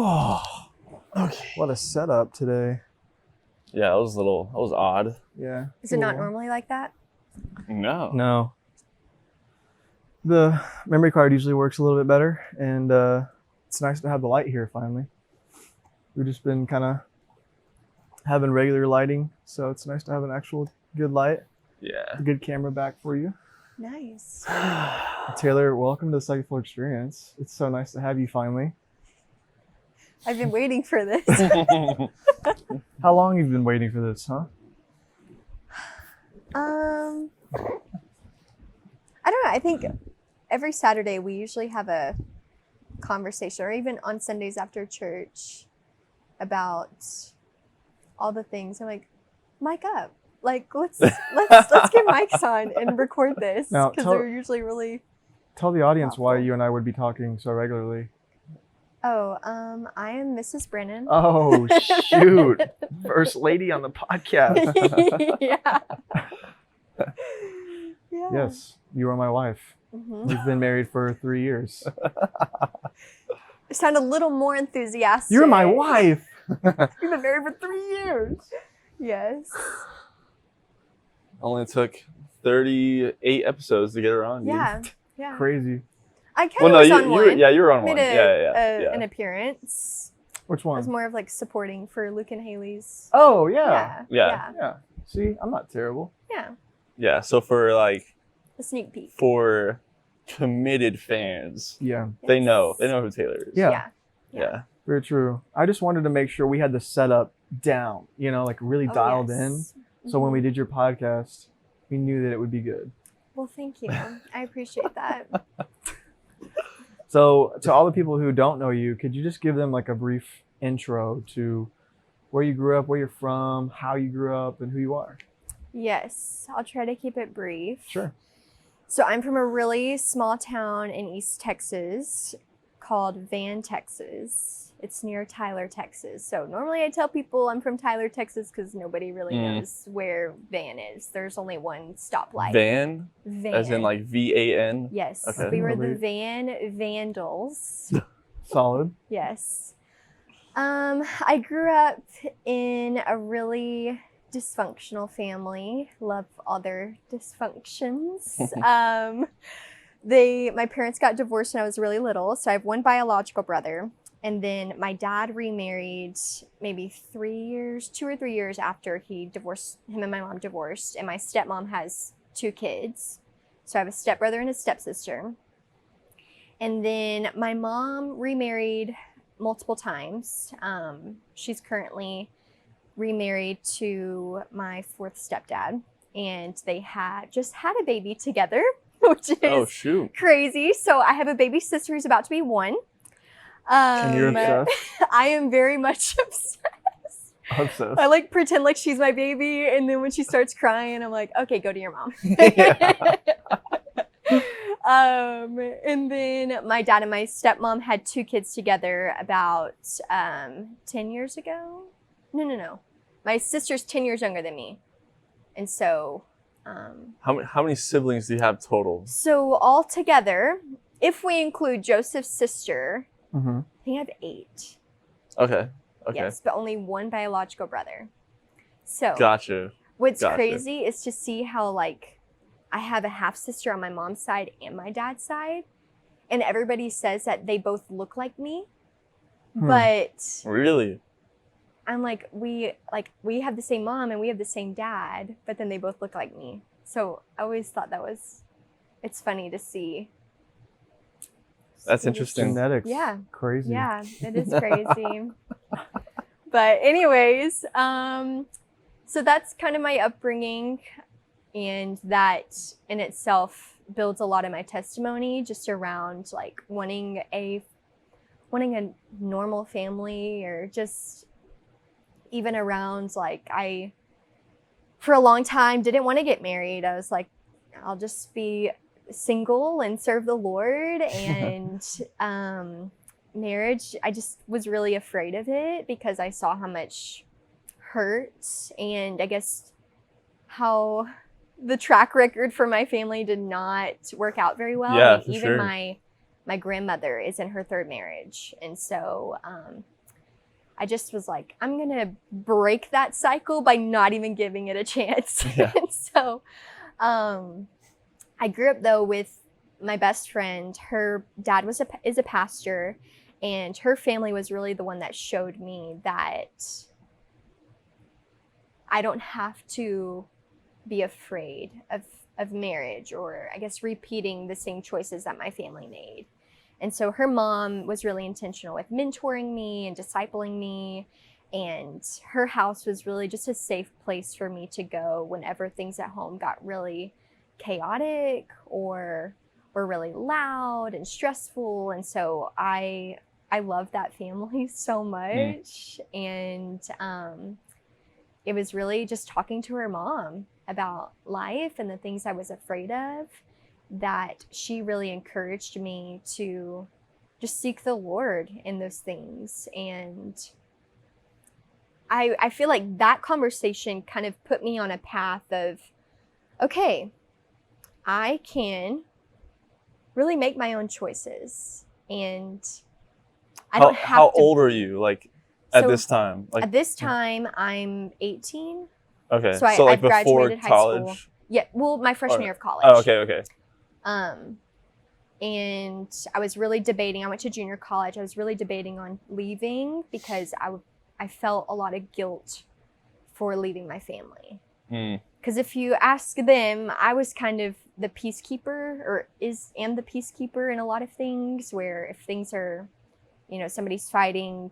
Oh, okay. What a setup today. Yeah, that was odd. Yeah. Is it not normally like that? No. The memory card usually works a little bit better, and it's nice to have the light here finally. We've just been kind of having regular lighting, so it's nice to have an actual good light. Yeah. A good camera back for you. Nice. Taylor, welcome to the Second Floor Experience. It's so nice to have you finally. I've been waiting for this. How long have you been waiting for this, huh? I don't know. I think every Saturday we usually have a conversation, or even on Sundays after church, about all the things. I'm like, mic up. Like, let's get mics on and record this, Now, because they're usually really. Tell the audience why Awful. you and I would be talking so regularly. Oh, I am Mrs. Brennan. Oh, shoot. First lady on the podcast. Yeah. Yeah. Yes, you are my wife. Mhm. We've been married for 3 years. Sound a little more enthusiastic. You're my wife. You've been married for 3 years. Yes. Only took 38 episodes to get her on. Yeah. Yeah. Crazy. I kind of was on one. You were on Made one. an appearance. Which I one? was more of like supporting for Luke and Haley's. Oh, yeah. Yeah. Yeah. See, I'm not terrible. Yeah. Yeah. So for like A sneak peek. for committed fans, Yeah, they know who Taylor is. Yeah. Yeah. very true. I just wanted to make sure we had the setup down, like really Oh, dialed yes. in. So when we did your podcast, we knew that it would be good. Well, thank you. I appreciate that. So to all the people who don't know you, could you just give them like a brief intro to where you grew up, where you're from, how you grew up, and who you are? Yes. I'll try to keep it brief. Sure. So I'm from a really small town in East Texas called Van, Texas. It's near Tyler, Texas. So normally I tell people I'm from Tyler, Texas, because nobody really knows where Van is. There's only one stoplight. Van, Van. as in like VAN. Yes. Okay. We were the Really? Van Vandals. Solid. Yes. I grew up in a really dysfunctional family. Love all their dysfunctions. My parents got divorced when I was really little, so I have one biological brother. And then my dad remarried maybe 2 or 3 years after him and my mom divorced. And my stepmom has 2 kids. So I have a stepbrother and a stepsister. And then my mom remarried multiple times. She's currently remarried to my 4th stepdad. And they just had a baby together, which is Oh shoot. crazy. So I have a baby sister who's about to be 1. And you're obsessed? I am very much obsessed. Obsessed. I like pretend like she's my baby, and then when she starts crying, I'm like, okay, go to your mom. And then my dad and my stepmom had 2 kids together about 10 years ago. No. My sister's 10 years younger than me. And so... How many siblings do you have total? So all together, if we include Joseph's sister, Mm-hmm. I think I have 8. Okay. Yes, but only one biological brother. So Gotcha. what's Gotcha. crazy is to see how like I have a half sister on my mom's side and my dad's side, and everybody says that they both look like me, but Really? I'm like we have the same mom and we have the same dad, but then they both look like me. So I always thought it's funny to see. That's interesting. Genetics. Yeah. Crazy. Yeah, it is crazy. But anyways, so that's kind of my upbringing, and that in itself builds a lot of my testimony just around like wanting a normal family, or just even around like I for a long time didn't want to get married. I was like, I'll just be single and serve the Lord. And marriage, I just was really afraid of it because I saw how much hurt, and I guess how the track record for my family did not work out very well. Yeah, And for even sure. my grandmother is in her 3rd marriage, and so I just was like, I'm going to break that cycle by not even giving it a chance. Yeah. And so I grew up, though, with my best friend. Her dad is a pastor, and her family was really the one that showed me that I don't have to be afraid of marriage, or I guess repeating the same choices that my family made. And so her mom was really intentional with mentoring me and discipling me. And her house was really just a safe place for me to go whenever things at home got really chaotic or were really loud and stressful. And so I love that family so much. And it was really just talking to her mom about life and the things I was afraid of, that she really encouraged me to just seek the Lord in those things. And I feel like that conversation kind of put me on a path of, okay, I can really make my own choices. And I don't have How to. old are you, like, at So, this time? Like, At this time, I'm 18. okay, so so like I've before graduated high school. college. Yeah, well, my freshman year of college. Oh, okay. And I was really debating. I went to junior college. I was really debating on leaving because I felt a lot of guilt for leaving my family. Because if you ask them, I was kind of the peacekeeper, or am the peacekeeper in a lot of things, where if things are, somebody's fighting,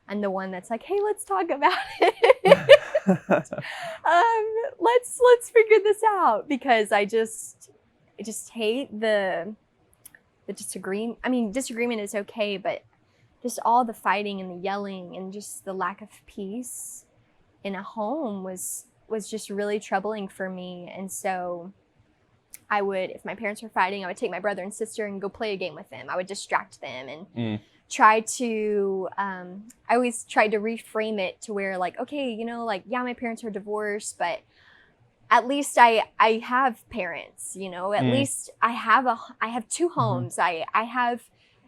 I'm the one that's like, hey, let's talk about it. Let's figure this out, because I just hate the disagreement. I mean, disagreement is okay, but just all the fighting and the yelling and just the lack of peace in a home was just really troubling for me. And so I would, if my parents were fighting, I would take my brother and sister and go play a game with them. I would distract them and try to, I always tried to reframe it to where, like, okay, yeah, my parents are divorced, but at least I have parents, at least I have two homes. I have,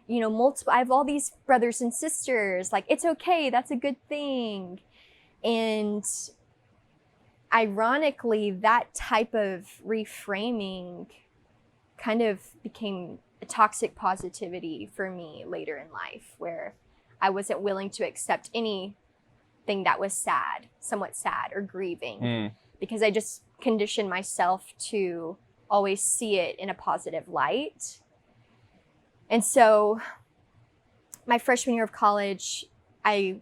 multiple, I have all these brothers and sisters. Like, it's okay. That's a good thing. And ironically, that type of reframing kind of became a toxic positivity for me later in life, where I wasn't willing to accept anything that was sad, somewhat sad or grieving, because I just conditioned myself to always see it in a positive light. And so my freshman year of college, I,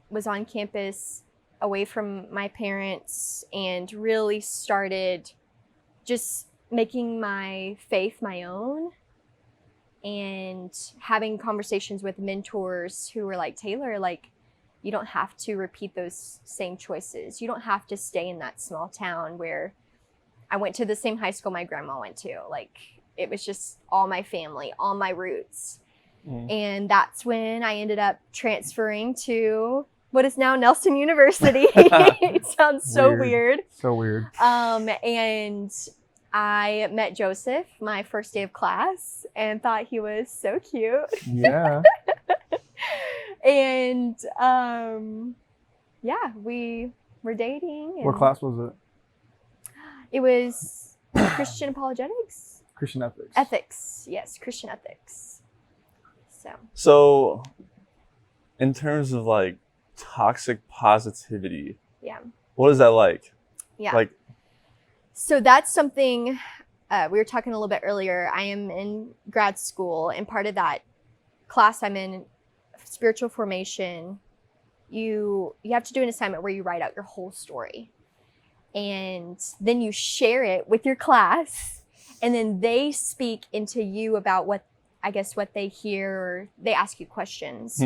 was on campus away from my parents and really started just making my faith my own and having conversations with mentors who were like, Taylor, like, you don't have to repeat those same choices. You don't have to stay in that small town where I went to the same high school my grandma went to. Like, it was just all my family, all my roots. And that's when I ended up transferring to what is now Nelson University. It sounds so weird. So weird. And I met Joseph my first day of class and thought he was so cute. Yeah. And yeah, we were dating. And What class was it? It was Christian apologetics. Christian ethics. Ethics, yes, Christian ethics. So, in terms of like toxic positivity, yeah, what is that like? Yeah. Like, so that's something we were talking a little bit earlier. I am in grad school, and part of that class I'm in, spiritual formation, you have to do an assignment where you write out your whole story, and then you share it with your class, and then they speak into you about what they hear, or they ask you questions.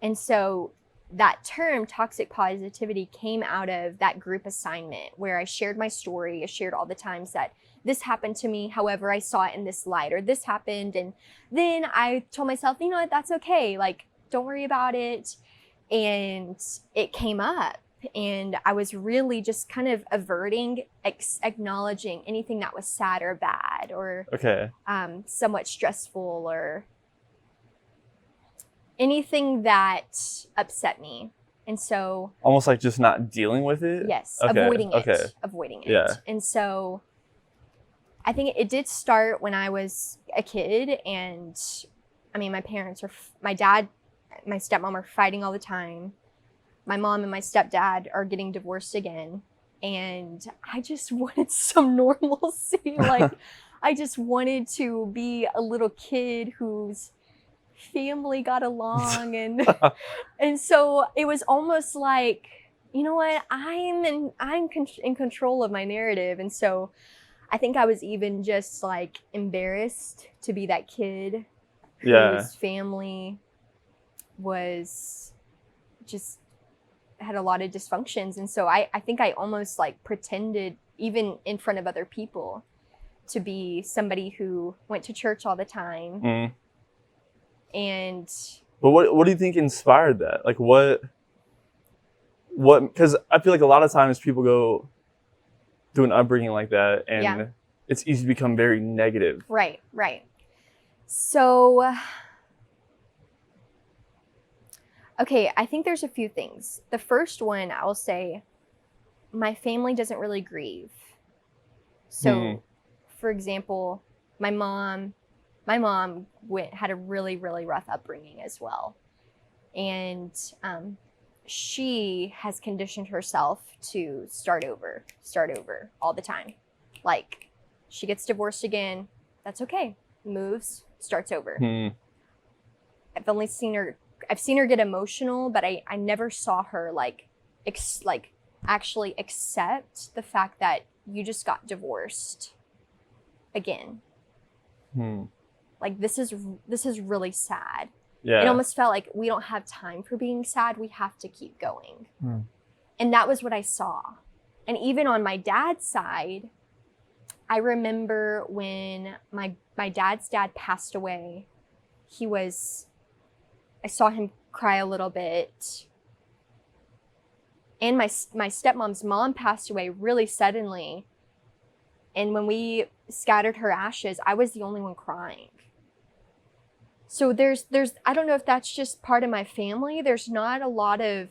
And so that term toxic positivity came out of that group assignment where I shared my story. I shared all the times that this happened to me, however I saw it in this light, or this happened, and then I told myself, you know what, that's okay, like, don't worry about it. And it came up, and I was really just kind of averting acknowledging anything that was sad or bad or somewhat stressful. anything that upset me. And so, Almost like just not dealing with it. yes, Okay, avoiding okay. it, avoiding it. Yeah. And so I think it did start when I was a kid. And I mean, my dad, my stepmom are fighting all the time. My mom and my stepdad are getting divorced again. And I just wanted some normalcy. Like, I just wanted to be a little kid whose family got along. And so it was almost like, you know what, I'm in control of my narrative. And so I think I was even just like embarrassed to be that kid Yeah. whose family was just had a lot of dysfunctions. And so I think I almost like pretended, even in front of other people, to be somebody who went to church all the time. Mm. And But what do you think inspired that? Like what, because I feel like a lot of times people go through an upbringing like that and Yeah. it's easy to become very negative. right. So, okay, I think there's a few things. The first one, I will say, my family doesn't really grieve. So, for example, my mom had a really, really rough upbringing as well. And she has conditioned herself to start over all the time. Like, she gets divorced again, that's okay. Moves, starts over. I've seen her get emotional, but I never saw her like actually accept the fact that you just got divorced again. Like, this is really sad. Yeah. It almost felt like we don't have time for being sad. We have to keep going. Hmm. And that was what I saw. And even on my dad's side, I remember when my dad's dad passed away, I saw him cry a little bit. And my stepmom's mom passed away really suddenly. And when we scattered her ashes, I was the only one crying. So there's I don't know if that's just part of my family. There's not a lot of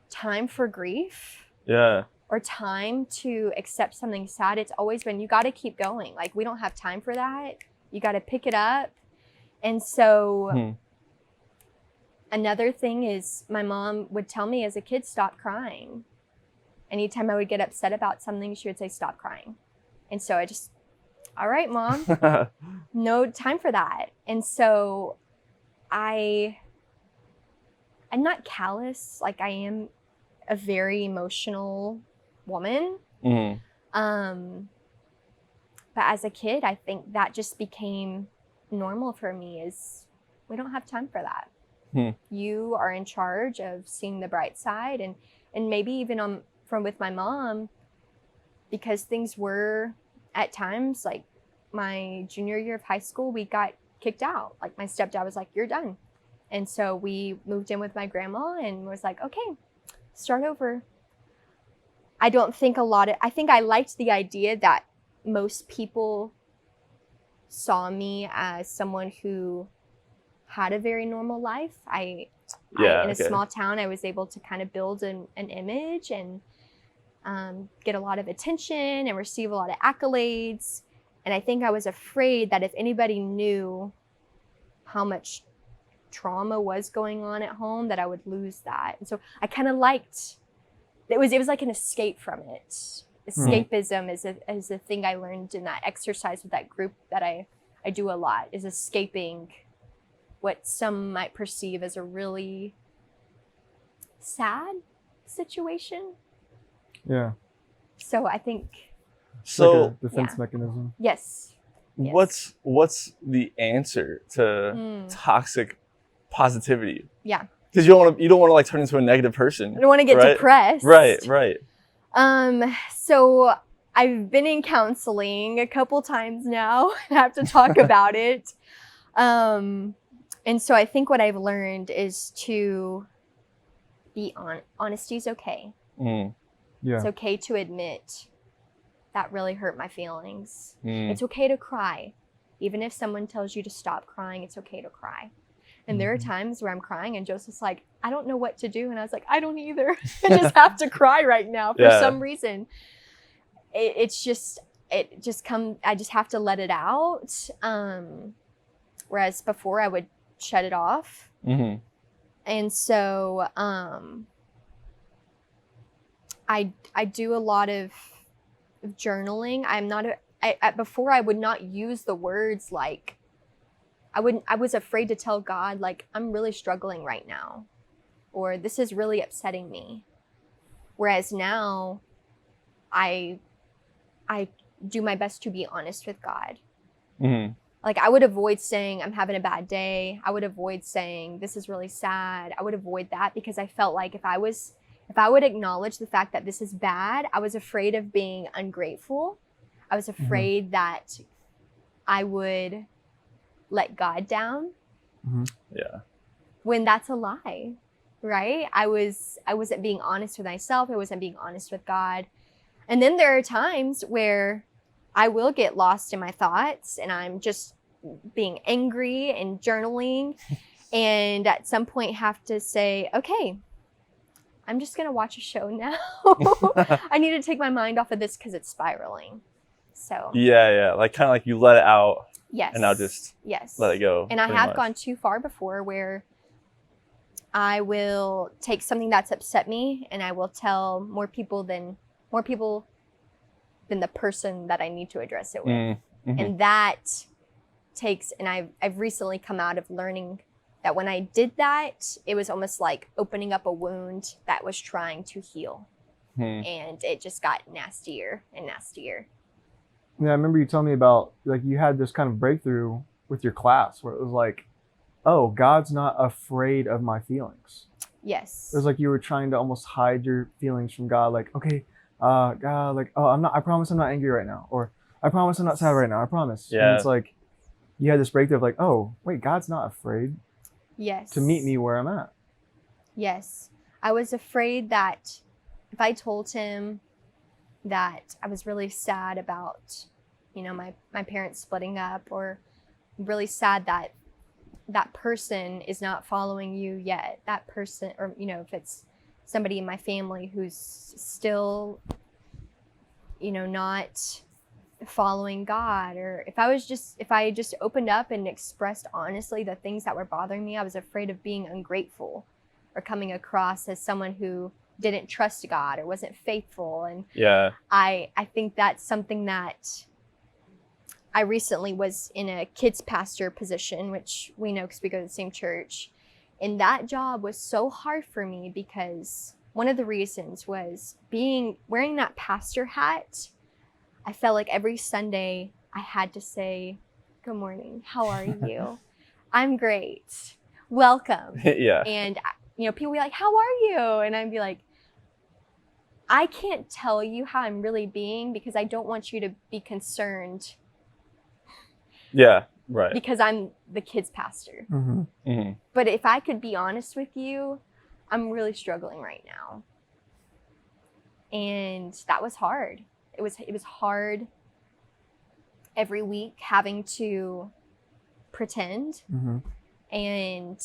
time for grief. Yeah. Or time to accept something sad. It's always been, you got to keep going. Like, we don't have time for that. You got to pick it up. And so another thing is, my mom would tell me as a kid, stop crying. Anytime I would get upset about something, she would say, stop crying. And so I just, all right, Mom, no time for that. And so I'm not callous. Like, I am a very emotional woman. But as a kid, I think that just became normal for me, is we don't have time for that. You are in charge of seeing the bright side, and maybe even with my mom, because things were at times, like my junior year of high school, we got kicked out. Like, my stepdad was like, you're done. And so we moved in with my grandma and was like, okay, start over. I think I liked the idea that most people saw me as someone who had a very normal life. In a small town, I was able to kind of build an image and get a lot of attention and receive a lot of accolades. And I think I was afraid that if anybody knew how much trauma was going on at home, that I would lose that. And so I kind of liked, it was like an escape from it. Escapism is a thing I learned in that exercise with that group that I do a lot, is escaping what some might perceive as a really sad situation. Yeah. So I think, So like a defense mechanism. yes. what's the answer to toxic positivity? Yeah. Because you don't want to like turn into a negative person. I don't want to get depressed. Right. So I've been in counseling a couple times now. I have to talk about it. And so I think what I've learned is to be honesty is okay. Yeah. It's okay to admit that really hurt my feelings. It's okay to cry. Even if someone tells you to stop crying, it's okay to cry. And there are Mhm. times where I'm crying and Joseph's like, I don't know what to do. And I was like, I don't either. I just have to cry right now for Yeah. some reason. It just comes, I just have to let it out. Whereas before I would shut it off. Hmm. And so I do a lot of journaling. I'm not before I would not use the words like I was afraid to tell God like I'm really struggling right now or this is really upsetting me. Whereas now I do my best to be honest with God. Hmm. Like I would avoid saying I'm having a bad day. I would avoid saying this is really sad. I would avoid that because I felt like if I would acknowledge the fact that this is bad, I was afraid of being ungrateful. I was afraid that I would let God down. Yeah. When that's a lie, right? I wasn't being honest with myself. I wasn't being honest with God. And then there are times where I will get lost in my thoughts and I'm just being angry and journaling and at some point have to say, okay, I'm just going to watch a show now. I need to take my mind off of this because it's spiraling. So Yeah. Like kind of like you let it out yes. and now just yes. let it go. And I pretty have much. gone too far before where I will take something that's upset me and I will tell more people than the person that I need to address it with. Mm-hmm. And that takes, and I've recently come out of learning that when I did that, it was almost like opening up a wound that was trying to heal. And it just got nastier and nastier. Yeah, I remember you telling me about like you had this kind of breakthrough with your class where it was like, oh, God's not afraid of my feelings. Yes. It was like you were trying to almost hide your feelings from God. Like, okay, God, like, oh, I promise I'm not angry right now. Or I promise I'm not sad right now. I promise. Yeah. And it's like, you had this breakthrough of like, oh, wait, God's not afraid Yes. to meet me where I'm at. Yes. I was afraid that if I told him that I was really sad about, my parents splitting up or really sad that that person is not following you yet, that person, or, if it's somebody in my family who's still, not following God, or if I just opened up and expressed honestly the things that were bothering me, I was afraid of being ungrateful or coming across as someone who didn't trust God or wasn't faithful. And Yeah. I think that's something that I recently was in a kids pastor position, which we know because we go to the same church. And that job was so hard for me because one of the reasons was wearing that pastor hat. I felt like every Sunday I had to say, good morning, how are you? I'm great. Welcome. Yeah. And, people be like, how are you? And I'd be like, I can't tell you how I'm really being because I don't want you to be concerned Yeah. Right. because I'm the kids pastor. Mm-hmm. Mm-hmm. But if I could be honest with you, I'm really struggling right now. And that was hard. It was hard every week having to pretend, and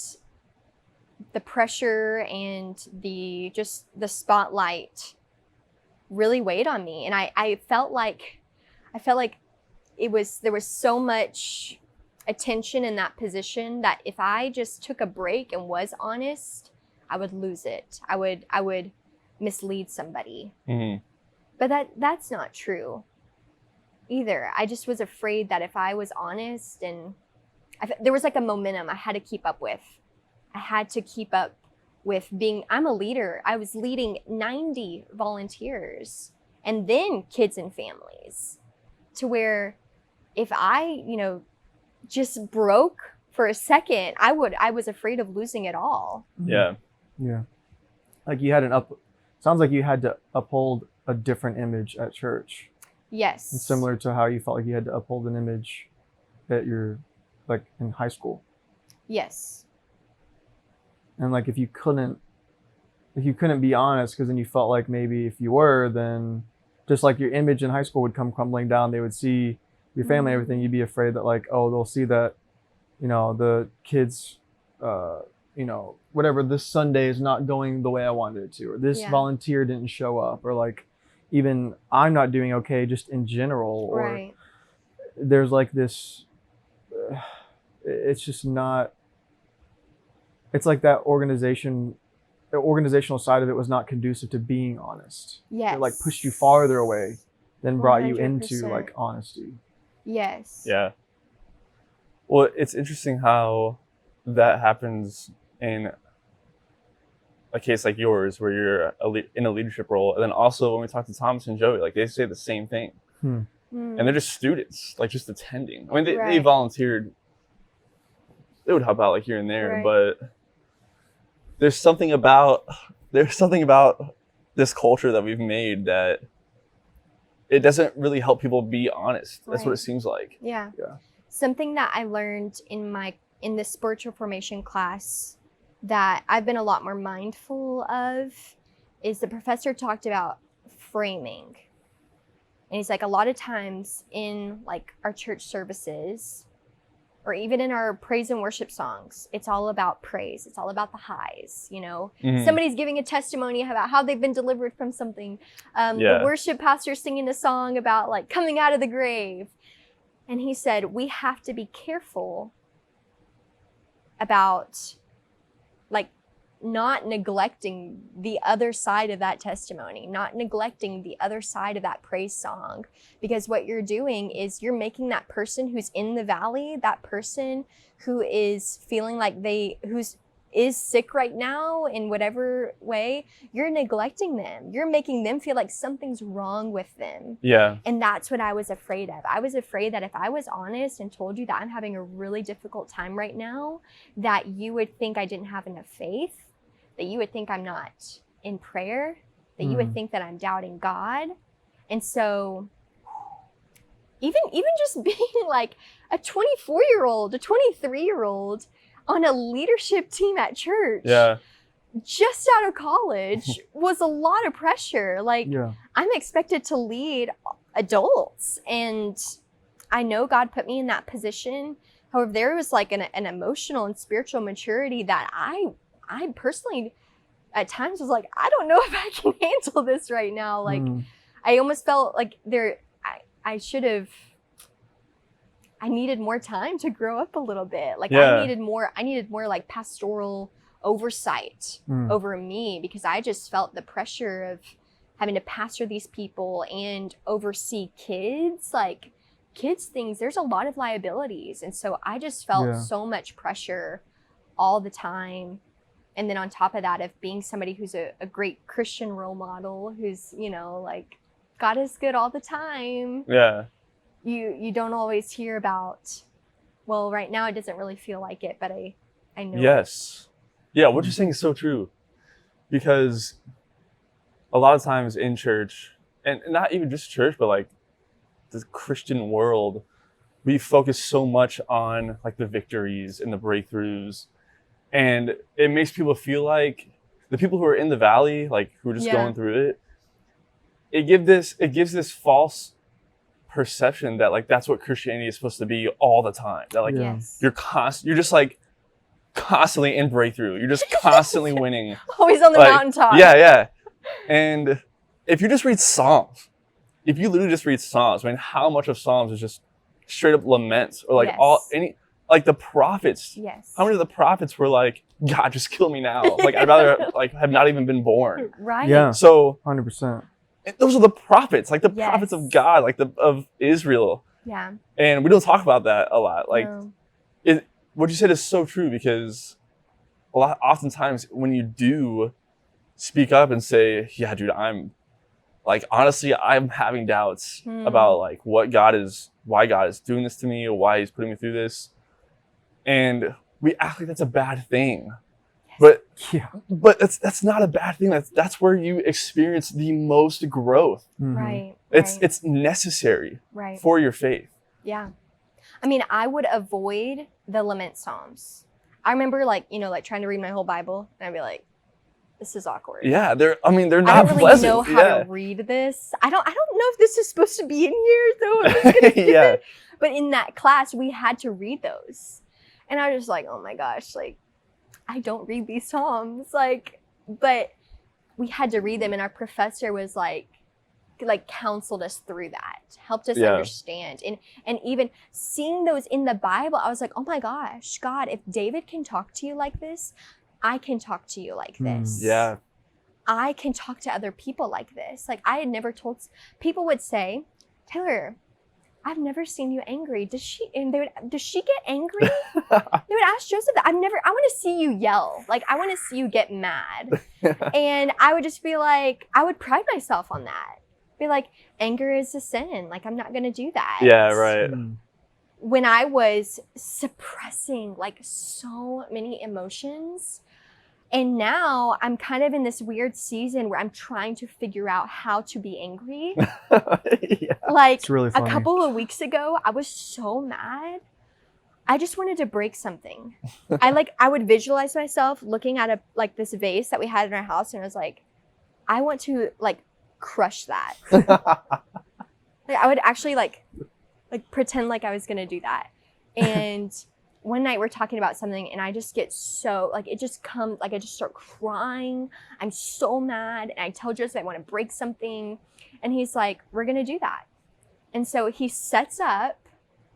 the pressure and the spotlight really weighed on me. And I felt like there was so much attention in that position that if I just took a break and was honest, I would lose it. I would mislead somebody. Mm-hmm. But that's not true either. I just was afraid that if I was honest and there was like a momentum I had to keep up with. I had to keep up with I'm a leader. I was leading 90 volunteers and then kids and families, to where if I, just broke for a second, I was afraid of losing it all. Yeah. Yeah. Like sounds like you had to uphold a different image at church. Yes. And similar to how you felt like you had to uphold an image at like in high school. Yes. And like if you couldn't be honest, because then you felt like maybe if you were, then just like your image in high school would come crumbling down. They would see your family, everything. You'd be afraid that like, oh, they'll see that, the kids you know, whatever, this Sunday is not going the way I wanted it to, or this Yeah. volunteer didn't show up, or like even I'm not doing okay just in general, or Right. there's like this, it's just not, it's like that the organizational side of it was not conducive to being honest. Yes. It like pushed you farther away than brought you into 100%. like honesty. Yes. Yeah. Well, it's interesting how that happens in a case like yours, where you're in a leadership role, and then also when we talk to Thomas and Joey, like they say the same thing, Mm. and they're just students, like just attending. I mean, they Right. volunteered. They would help out like here and there, Right. but there's something about this culture that we've made that it doesn't really help people be honest. That's what Right. it seems like. Yeah. Yeah. Something that I learned in the spiritual formation class that I've been a lot more mindful of is the professor talked about framing. And he's like, a lot of times in like our church services, or even in our praise and worship songs, it's all about praise. It's all about the highs, you know. Mhm. Somebody's giving a testimony about how they've been delivered from something. Yeah. The worship pastor singing a song about like coming out of the grave. And he said, we have to be careful about like not neglecting the other side of that testimony, not neglecting the other side of that praise song, because what you're doing is you're making that person who's in the valley, that person who is feeling like is sick right now in whatever way, you're neglecting them. You're making them feel like something's wrong with them. Yeah. And that's what I was afraid of. I was afraid that if I was honest and told you that I'm having a really difficult time right now, that you would think I didn't have enough faith, that you would think I'm not in prayer, that you would think that I'm doubting God. And so even just being like a 24-year-old, a 23-year-old on a leadership team at church, Yeah. just out of college, was a lot of pressure. Like, Yeah. I'm expected to lead adults, and I know God put me in that position. However, there was like an emotional and spiritual maturity that I personally at times was like, I don't know if I can handle this right now. Like, I almost felt like I needed more time to grow up a little bit. Like, Yeah. I needed more like pastoral oversight over me, because I just felt the pressure of having to pastor these people and oversee kids. Like, kids things, there's a lot of liabilities. And so I just felt Yeah. so much pressure all the time. And then on top of that, of being somebody who's a great Christian role model, who's, you know, like, God is good all the time. Yeah. You don't always hear about, well, right now it doesn't really feel like it, but I know. Yes. Yeah, what you're saying is so true. Because a lot of times in church, and not even just church, but like the Christian world, we focus so much on like the victories and the breakthroughs. And it makes people feel like the people who are in the valley, like who are just Yeah. going through it, it gives this false perception that like that's what Christianity is supposed to be all the time. That like Yeah. Yes. you're just like constantly in breakthrough. You're just constantly winning. Always on the Like, mountaintop. Yeah. And if you just read Psalms, if you literally just read Psalms, I mean, how much of Psalms is just straight up laments, or like Yes. like the prophets? Yes. How many of the prophets were like, God, just kill me now? Like, I'd rather like have not even been born. Right. Yeah. So 100%. those are the prophets, like the Yes. prophets of God, like of Israel. Yeah. And we don't talk about that a lot. Like, No. what you said is so true, because oftentimes when you do speak up and say, yeah, dude, honestly, I'm having doubts about like why God is doing this to me, or why he's putting me through this. And we act like that's a bad thing. But Yeah. that's not a bad thing. That's where you experience the most growth. Mhm. Right. It's necessary right. for your faith. Yeah. I mean, I would avoid the lament Psalms. I remember like trying to read my whole Bible, and I'd be like, this is awkward. Yeah, they're not I don't really pleasant. know how to read this. I don't know if this is supposed to be in here though. Yeah. But in that class, we had to read those. And I was just like, oh my gosh, like, I don't read these Psalms. Like, but we had to read them, and our professor was like counseled us through that, helped us Yeah. understand. And even seeing those in the Bible, I was like, oh my gosh, God, if David can talk to you like this, I can talk to you like this. Yeah. I can talk to other people like this. Like, I had never told, people would say, Taylor, I've never seen you angry. Does she get angry? They would ask Joseph that. I want to see you yell. Like, I want to see you get mad. And I would just be like, I would pride myself on that. Be like, anger is a sin. Like, I'm not going to do that. Yeah, right. When I was suppressing like so many emotions, and now I'm kind of in this weird season where I'm trying to figure out how to be angry. Yeah. Like, It's really a funny. couple of weeks ago, I was so mad. I just wanted to break something. I would visualize myself looking at this vase that we had in our house, and I was like, I want to like crush that. Like, I would actually like pretend like I was gonna do that. And one night we're talking about something, and I just get so like, it just comes, like I just start crying. I'm so mad, and I tell Joseph I want to break something, and he's like, we're gonna do that. And so he sets up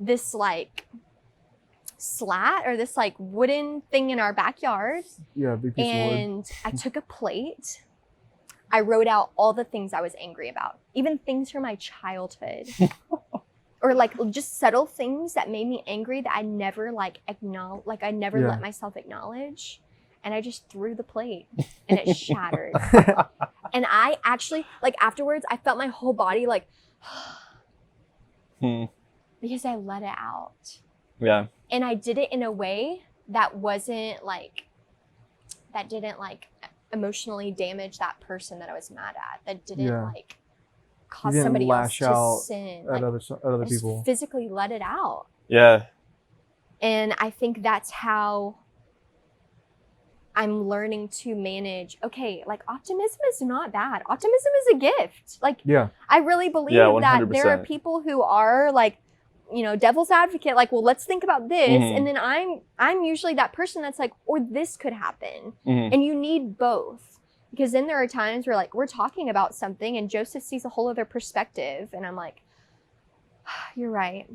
this like slat or this like wooden thing in our backyard. Yeah, big piece of wood. And I took a plate. I wrote out all the things I was angry about, even things from my childhood. Or like just subtle things that made me angry that I never like acknowledge, like I never Yeah. let myself acknowledge. And I just threw the plate and it shattered. And I actually, like afterwards, I felt my whole body like, because I let it out. Yeah. And I did it in a way that wasn't like, that didn't like emotionally damage that person that I was mad at. That didn't Yeah. like cause didn't somebody else lash out to sin. at Like, other I just people. physically let it out. Yeah. And I think that's how I'm learning to manage. Okay, like optimism is not bad. Optimism is a gift. Like, Yeah. I really believe Yeah, that there are 100%. people who are like, you know, devil's advocate, like, well, let's think about this. Mhm. And then I'm usually that person that's like, or this could happen. Mhm. And you need both. Because then there are times where like we're talking about something and Joseph sees a whole other perspective. And I'm like, you're right.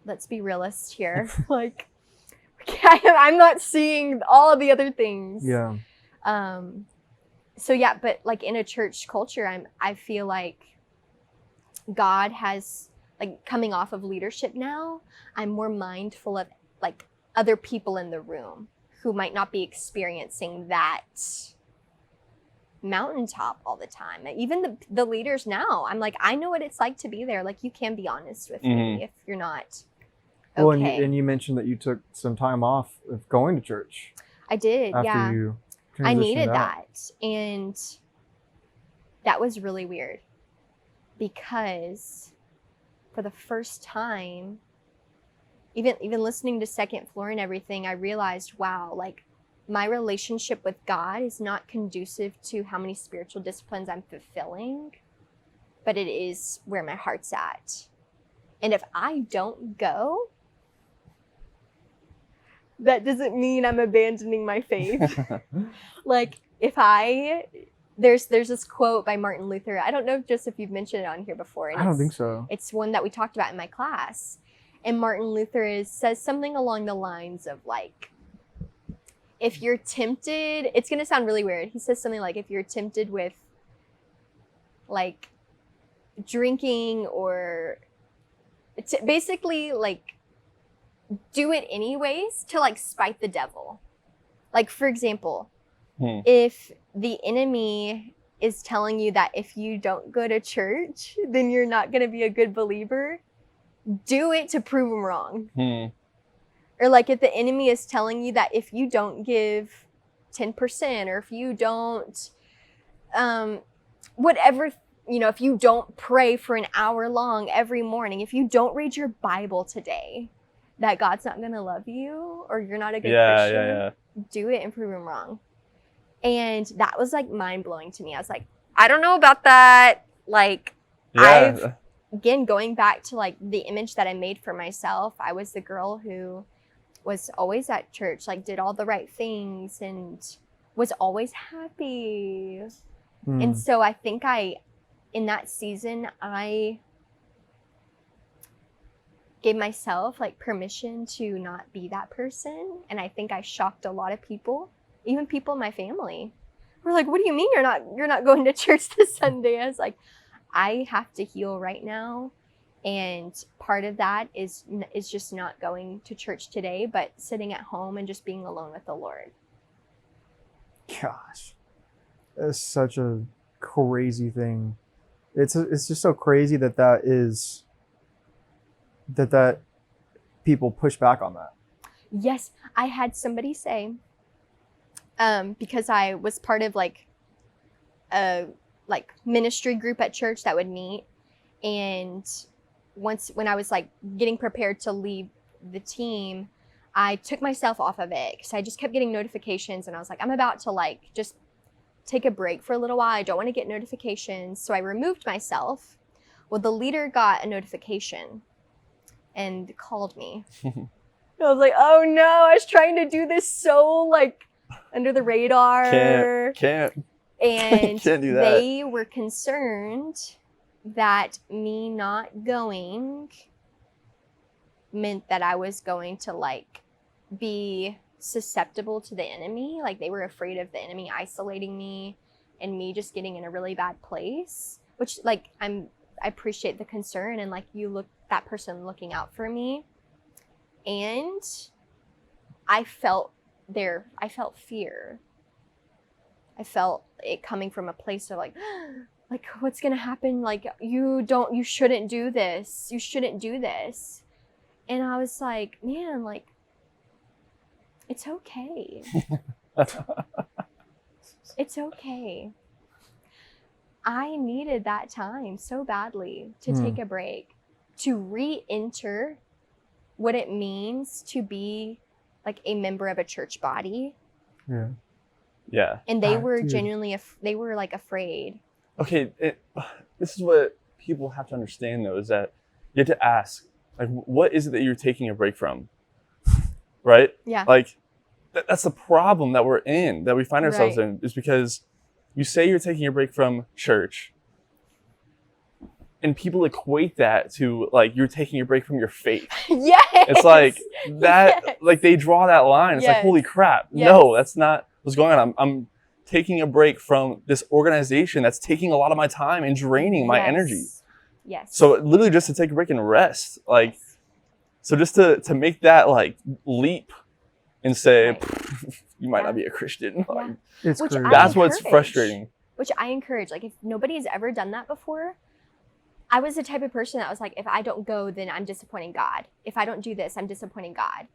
Let's be realist here. Like, I'm not seeing all of the other things. Yeah. So yeah, but like in a church culture, I feel like God has, like, coming off of leadership now, I'm more mindful of like other people in the room who might not be experiencing that mountaintop all the time. Even the leaders now, I'm like, I know what it's like to be there. Like, you can be honest with me if you're not Well, okay. and you mentioned that you took some time off of going to church I did, after yeah. you I transitioned needed out. that. And that was really weird because for the first time, even listening to Second Floor and everything, I realized, wow, like my relationship with God is not conducive to how many spiritual disciplines I'm fulfilling, but it is where my heart's at. And if I don't go, that doesn't mean I'm abandoning my faith. Like, there's this quote by Martin Luther. I don't know if you've mentioned it on here before. And I don't think so. It's one that we talked about in my class. And Martin Luther says something along the lines of like, if you're tempted, it's going to sound really weird. He says something like, if you're tempted with like drinking or basically like do it anyways to like spite the devil. Like, for example, if the enemy is telling you that if you don't go to church, then you're not going to be a good believer, do it to prove them wrong. Or like if the enemy is telling you that if you don't give 10% or if you don't, whatever, you know, if you don't pray for an hour long every morning, if you don't read your Bible today, that God's not going to love you or you're not a good Christian, do it and prove him wrong. And that was like mind blowing to me. I was like, I don't know about that. Like, again, going back to like the image that I made for myself, I was the girl who was always at church, like did all the right things and was always happy. And so I think in that season, I gave myself like permission to not be that person. And I think I shocked a lot of people, even people in my family. We're like, what do you mean you're not going to church this Sunday? I was like, I have to heal right now. And part of that is just not going to church today, but sitting at home and just being alone with the Lord. Gosh, that's such a crazy thing. It's just so crazy that people push back on that. Yes, I had somebody say, because I was part of like a ministry group at church that would meet, and when I was like getting prepared to leave the team, I took myself off of it because I just kept getting notifications, and I was like, I'm about to like just take a break for a little while. I don't want to get notifications. So I removed myself. Well, the leader got a notification and called me. I was like, oh no, I was trying to do this so like under the radar. Can't. And Can't do that. they were concerned that me not going meant that I was going to like be susceptible to the enemy. Like they were afraid of the enemy isolating me and me just getting in a really bad place, which like I appreciate the concern and like that person looking out for me. And I felt fear. I felt it coming from a place of like what's going to happen? Like you shouldn't do this. You shouldn't do this. And I was like, man, like, it's okay. It's okay. I needed that time so badly to take a break, to re-enter what it means to be like a member of a church body. Yeah. Yeah. And they were dude. genuinely, they were like afraid. Okay, this is what people have to understand though, is that you have to ask, like, what is it that you're taking a break from? Right? Yeah. Like, that's the problem that we're in, that we find ourselves Right. in, is because you say you're taking a break from church, and people equate that to, like, you're taking a break from your faith. Yes. It's like, that, Yes. like, they draw that line. It's like, Yes. holy crap. Yes. No, that's not what's going on. I'm taking a break from this organization that's taking a lot of my time and draining my Yes. energy. Yes. So literally just to take a break and rest, like, Yes. so just to make that like leap and say, Right. you might Yeah. not be a Christian. Like, Yeah. It's Which crazy. I that's what's encourage. frustrating. Which I encourage. Like, if nobody has ever done that before, I was the type of person that was like, if I don't go, then I'm disappointing God. If I don't do this, I'm disappointing God.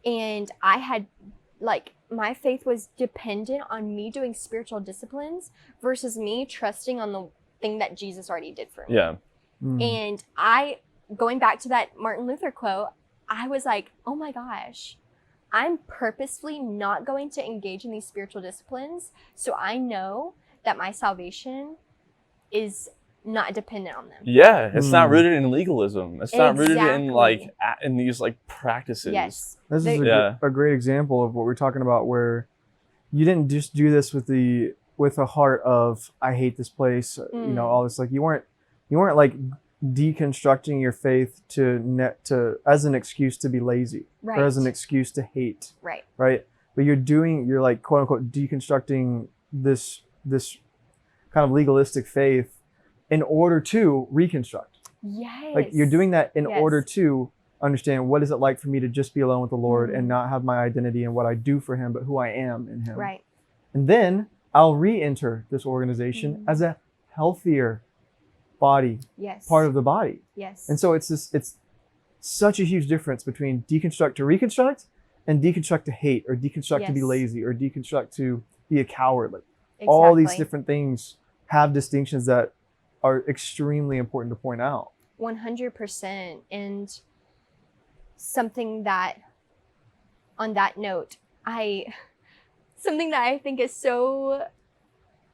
And I had, like, my faith was dependent on me doing spiritual disciplines versus me trusting on the thing that Jesus already did for me. Yeah. And going back to that Martin Luther quote, I was like, oh my gosh, I'm purposefully not going to engage in these spiritual disciplines. So I know that my salvation is not dependent on them. Yeah. It's not Mm. rooted in legalism. It's not rooted in Exactly. like, in these like practices. Yes. This They- is Yeah. a great example of what we're talking about, where you didn't just do this with a heart of, I hate this place, you know, all this. Like you weren't like deconstructing your faith to as an excuse to be lazy Right. or as an excuse to hate, Right. right? But you're like quote unquote deconstructing this kind of legalistic faith in order to reconstruct. Yes. Like you're doing that in Yes. order to understand what is it like for me to just be alone with the Lord Mhm. and not have my identity in what I do for him, but who I am in him. Right. And then I'll re-enter this organization Mhm. as a healthier body, Yes. part of the body. Yes. And so it's such a huge difference between deconstruct to reconstruct and deconstruct to hate or deconstruct to be Yes. lazy or deconstruct to be a coward. Like all these Exactly. different things have distinctions that are extremely important to point out. 100%. And something that, on that note, something that I think is so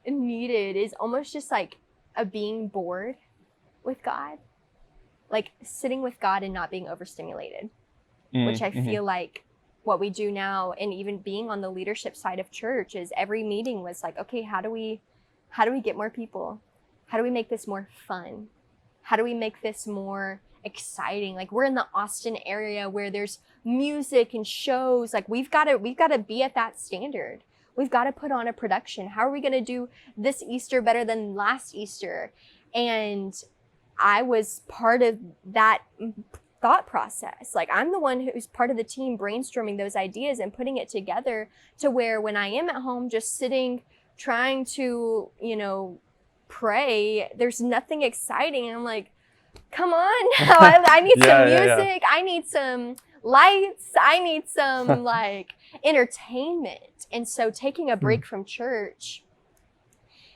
needed is almost just like a being bored with God, like sitting with God and not being overstimulated, which I feel like what we do now, and even being on the leadership side of church, is every meeting was like, okay, how do we get more people? How do we make this more fun? How do we make this more exciting? Like, we're in the Austin area where there's music and shows. Like, we've got to be at that standard. We've got to put on a production. How are we going to do this Easter better than last Easter? And I was part of that thought process. Like, I'm the one who's part of the team brainstorming those ideas and putting it together to where when I am at home just sitting trying to, pray, there's nothing exciting. And I'm like, come on, I need some music. I need some lights. I need some like entertainment. And so taking a break from church,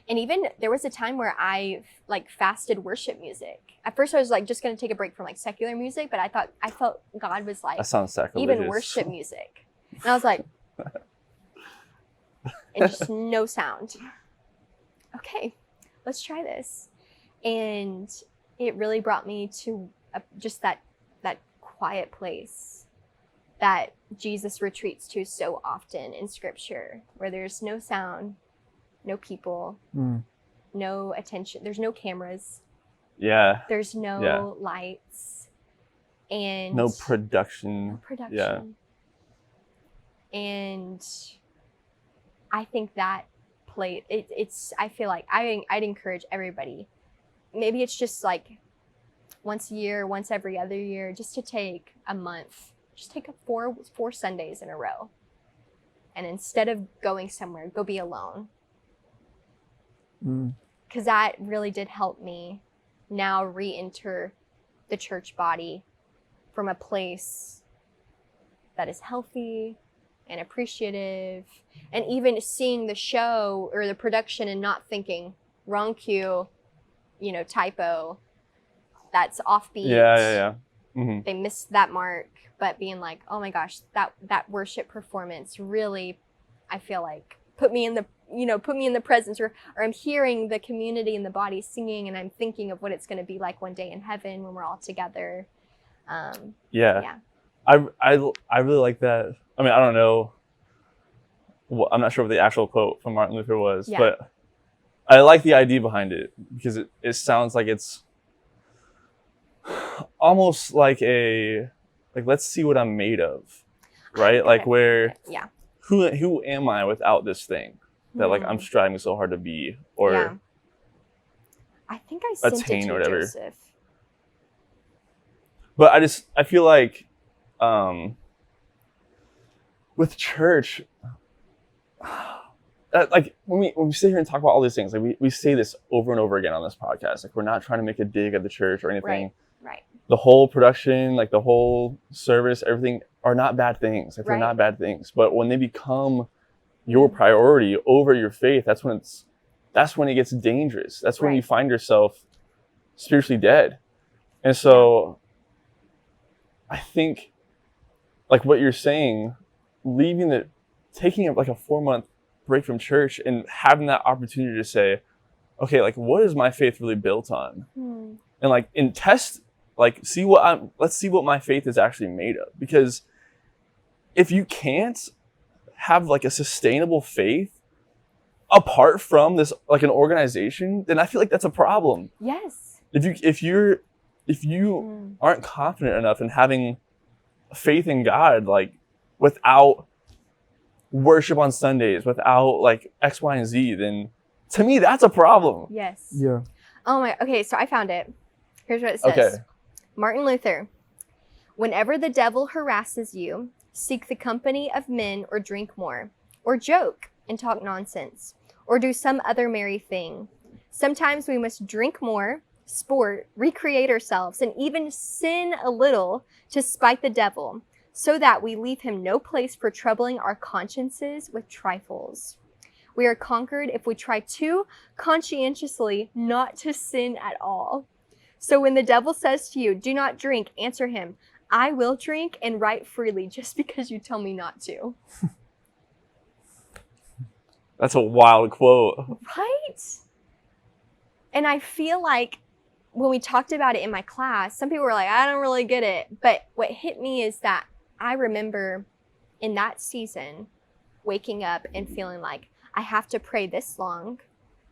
and even there was a time where I like fasted worship music. At first I was like just going to take a break from like secular music, but I felt God was like, that sounds sacrilegious. Even worship music. And I was like, and just no sound. Okay, let's try this. And it really brought me to just that quiet place that Jesus retreats to so often in scripture, where there's no sound, no people, no attention. There's no cameras. Yeah. There's no lights. And no production. No production. Yeah. And I think that I feel like I'd encourage everybody. Maybe it's just like once a year, once every other year, just to take a month, just take 4 Sundays in a row. And instead of going somewhere, go be alone. Because that really did help me now re-enter the church body from a place that is healthy and appreciative, and even seeing the show or the production and not thinking wrong cue, typo, that's offbeat. Yeah. Mm-hmm. They missed that mark, but being like, oh my gosh, that worship performance really, I feel like put me in the presence, or I'm hearing the community in the body singing, and I'm thinking of what it's going to be like one day in heaven when we're all together. Yeah. I really like that. I mean, I don't know. I'm not sure what the actual quote from Martin Luther was, but I like the idea behind it, because it sounds like it's almost like let's see what I'm made of, right? Like where, who am I without this thing that like I'm striving so hard to be, or I think I sent attain it to or whatever. Joseph. But I feel like with church, like when we sit here and talk about all these things, like we say this over and over again on this podcast, like we're not trying to make a dig at the church or anything. Right. The whole production, like the whole service, everything are not bad things. Like they're not bad things. But when they become your priority over your faith, that's when it gets dangerous. That's when you find yourself spiritually dead. And so I think like what you're saying, taking like a 4-month break from church and having that opportunity to say, okay, like what is my faith really built on? And like let's see what my faith is actually made of. Because if you can't have like a sustainable faith apart from this, like an organization, then I feel like that's a problem. Yes. If you aren't confident enough in having faith in God, like without worship on Sundays, without like X, Y, and Z, then to me, that's a problem. Yes. Yeah. Oh my, okay, so I found it. Here's what it says. Okay. Martin Luther: whenever the devil harasses you, seek the company of men, or drink more, or joke and talk nonsense, or do some other merry thing. Sometimes we must drink more, sport, recreate ourselves, and even sin a little to spite the devil, so that we leave him no place for troubling our consciences with trifles. We are conquered if we try too conscientiously not to sin at all. So when the devil says to you, do not drink, answer him, I will drink and right freely just because you tell me not to. That's a wild quote. Right? And I feel like when we talked about it in my class, some people were like, I don't really get it. But what hit me is that I remember in that season, waking up and feeling like I have to pray this long,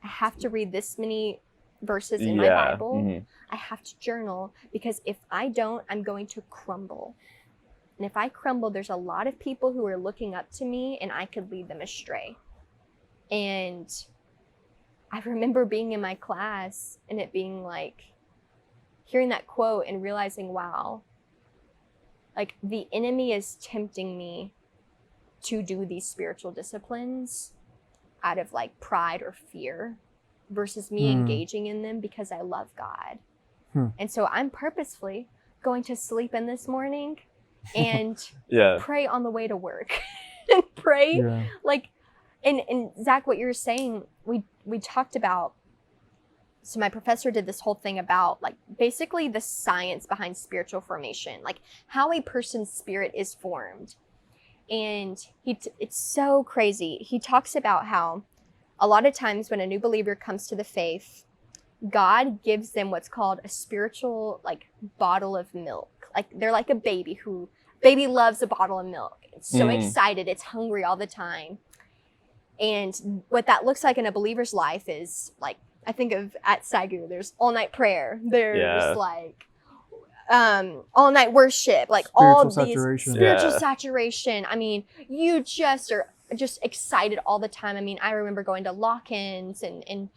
I have to read this many verses in my Bible, Mhm. I have to journal, because if I don't, I'm going to crumble. And if I crumble, there's a lot of people who are looking up to me and I could lead them astray. And I remember being in my class and it being like, hearing that quote and realizing, wow, like the enemy is tempting me to do these spiritual disciplines out of like pride or fear versus me engaging in them because I love God. And so I'm purposefully going to sleep in this morning and Yeah. pray on the way to work and pray Yeah. like, and Zach, what you were saying, we talked about, so my professor did this whole thing about like basically the science behind spiritual formation, like how a person's spirit is formed. And it's so crazy. He talks about how a lot of times when a new believer comes to the faith, God gives them what's called a spiritual like bottle of milk. Like they're like a baby loves a bottle of milk. It's so excited, it's hungry all the time. And what that looks like in a believer's life is like, I think of at Saigu, there's all night prayer. There's like all night worship, like all these spiritual saturation. I mean, you just are just excited all the time. I mean, I remember going to lock-ins and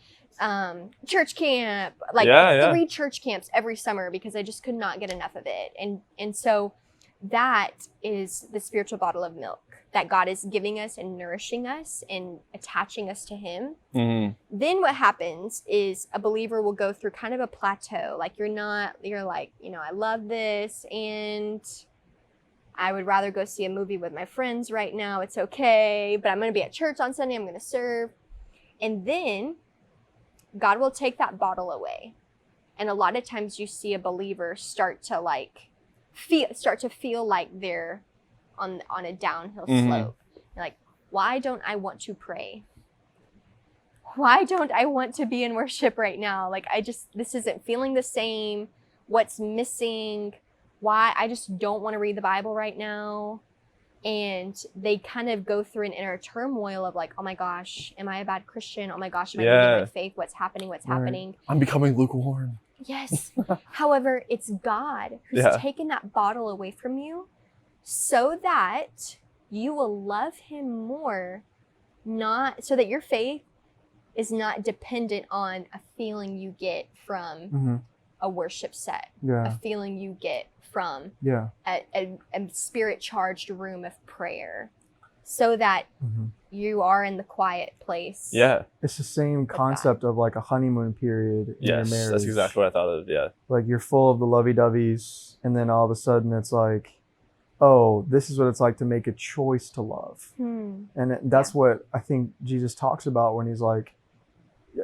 church camp, like 3 church camps every summer because I just could not get enough of it. And so that is the spiritual bottle of milk that God is giving us and nourishing us and attaching us to him. Then what happens is a believer will go through kind of a plateau. Like you're like, you know, I love this and I would rather go see a movie with my friends right now. It's okay, but I'm going to be at church on Sunday. I'm going to serve. And then God will take that bottle away. And a lot of times you see a believer start to feel like they're on a downhill slope. You're like, why don't I want to pray? Why don't I want to be in worship right now? Like this isn't feeling the same. What's missing? Why? I just don't want to read the Bible right now. And they kind of go through an inner turmoil of like, oh my gosh, am I a bad Christian? Oh my gosh, am I losing my faith? What's happening? I'm becoming lukewarm. Yes. However, it's God who's taken that bottle away from you so that you will love him more, not so that your faith is not dependent on a feeling you get from a worship set, a feeling you get from a spirit-charged room of prayer, so that you are in the quiet place. Yeah. It's the same concept of like a honeymoon period in your marriage. That's exactly what I thought of, yeah. Like you're full of the lovey-doveys, and then all of a sudden it's like, oh, this is what it's like to make a choice to love. And that's what I think Jesus talks about when he's like,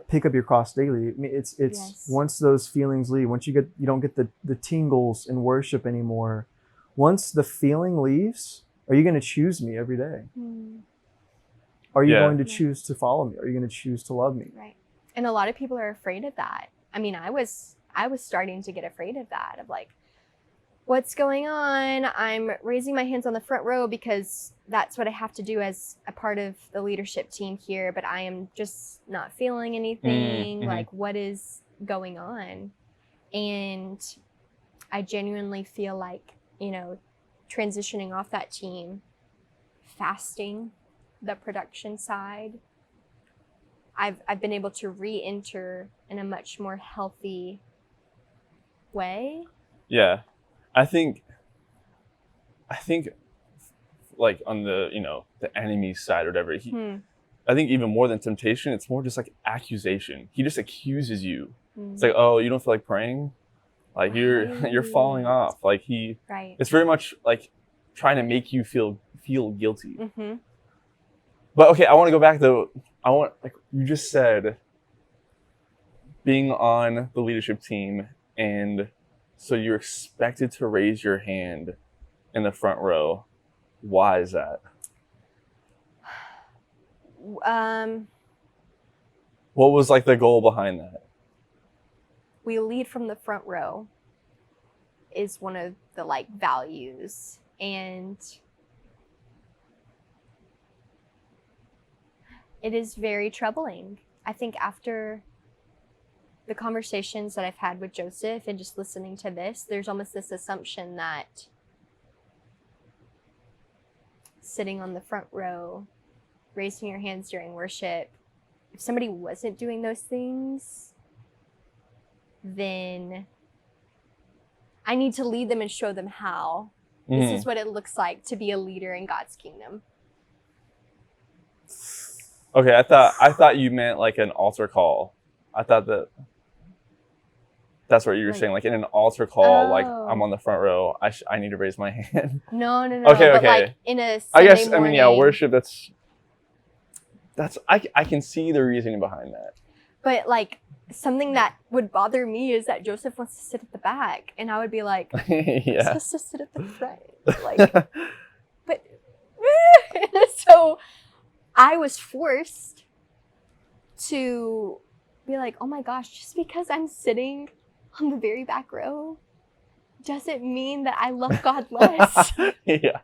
pick up your cross daily. I mean, it's once those feelings leave, once you don't get the tingles in worship anymore, once the feeling leaves, are you going to choose me every day? Are you going to choose to follow me? Are you going to choose to love me? Right. And a lot of people are afraid of that. I mean, I was starting to get afraid of that, of like, what's going on? I'm raising my hands on the front row because that's what I have to do as a part of the leadership team here, but I am just not feeling anything. Like, what is going on? And I genuinely feel like, you know, transitioning off that team, fasting, the production side, I've been able to re-enter in a much more healthy way. Yeah. I think like on the, you know, the enemy side or whatever, I think even more than temptation, it's more just like accusation. He just accuses you. It's like, oh, you don't feel like praying? Like you're falling off. Like it's very much like trying to make you feel guilty. But okay, I want to go back though. Like you just said, being on the leadership team, and so you're expected to raise your hand in the front row. Why is that? What was like the goal behind that? We lead from the front row is one of the like values, and it is very troubling. I think after the conversations that I've had with Joseph and just listening to this, there's almost this assumption that sitting on the front row, raising your hands during worship, if somebody wasn't doing those things, then I need to lead them and show them how. This is what it looks like to be a leader in God's kingdom. Okay, I thought you meant like an altar call. I thought that's what you were Like- saying. Like in an altar call, like Oh. I'm on the front row. I need to raise my hand. No. Okay, But okay. like in a I Sunday guess morning, worship. That's I can see the reasoning behind that. But like something that would bother me is that Joseph wants to sit at the back, and I would be like, "You're Yeah. supposed to sit at the front." Like, but so I was forced to be like, "Oh my gosh, just because I'm sitting on the very back row doesn't mean that I love God less." Yeah.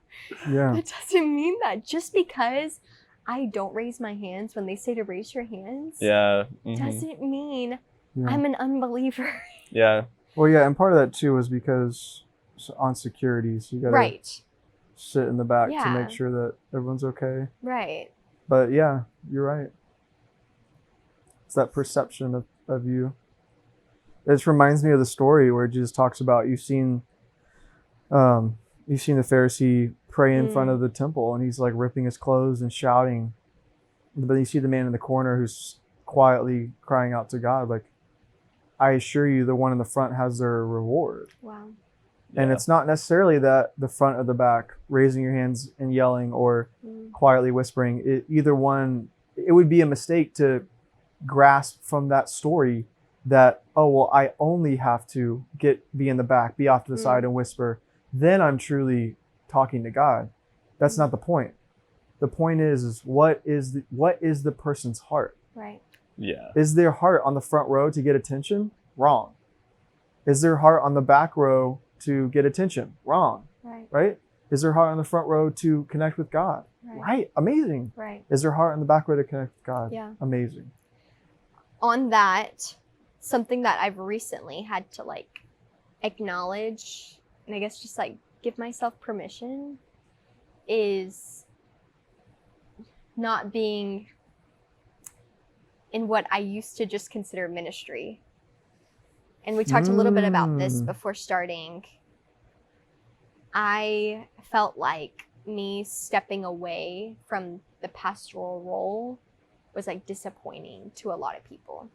Yeah. It doesn't mean that just because I don't raise my hands when they say to raise your hands Yeah. Mhm. doesn't mean Yeah. I'm an unbeliever. Yeah. Well, yeah, and part of that too was because on security, so you gotta Right, sit in the back to Yeah. make sure that everyone's okay. right. But yeah, you're right. It's that perception of you. It just reminds me of the story where Jesus talks about you've seen the Pharisee pray in front of the temple, and he's like ripping his clothes and shouting. But you see the man in the corner who's quietly crying out to God, like, I assure you, the one in the front has their reward. Wow. And Yeah. it's not necessarily that the front or the back, raising your hands and yelling or Mm. quietly whispering. Either one, it would be a mistake to grasp from that story that, oh, well, I only have to be in the back, be off to the Mm. side and whisper. Then I'm truly talking to God. That's not the point. The point is what is the person's heart? Right. Yeah. Is their heart on the front row to get attention? Wrong. Is their heart on the back row to get attention? Wrong. Right. Right? Is their heart on the front row to connect with God? Right. Right. Amazing. Right. Is their heart on the back row to connect with God? Yeah. Amazing. On that, something that I've recently had to like acknowledge, and I guess just like give myself permission, is not being in what I used to just consider ministry. And we talked a little bit about this Mm. before starting. I felt like me stepping away from the pastoral role was like disappointing to a lot of people.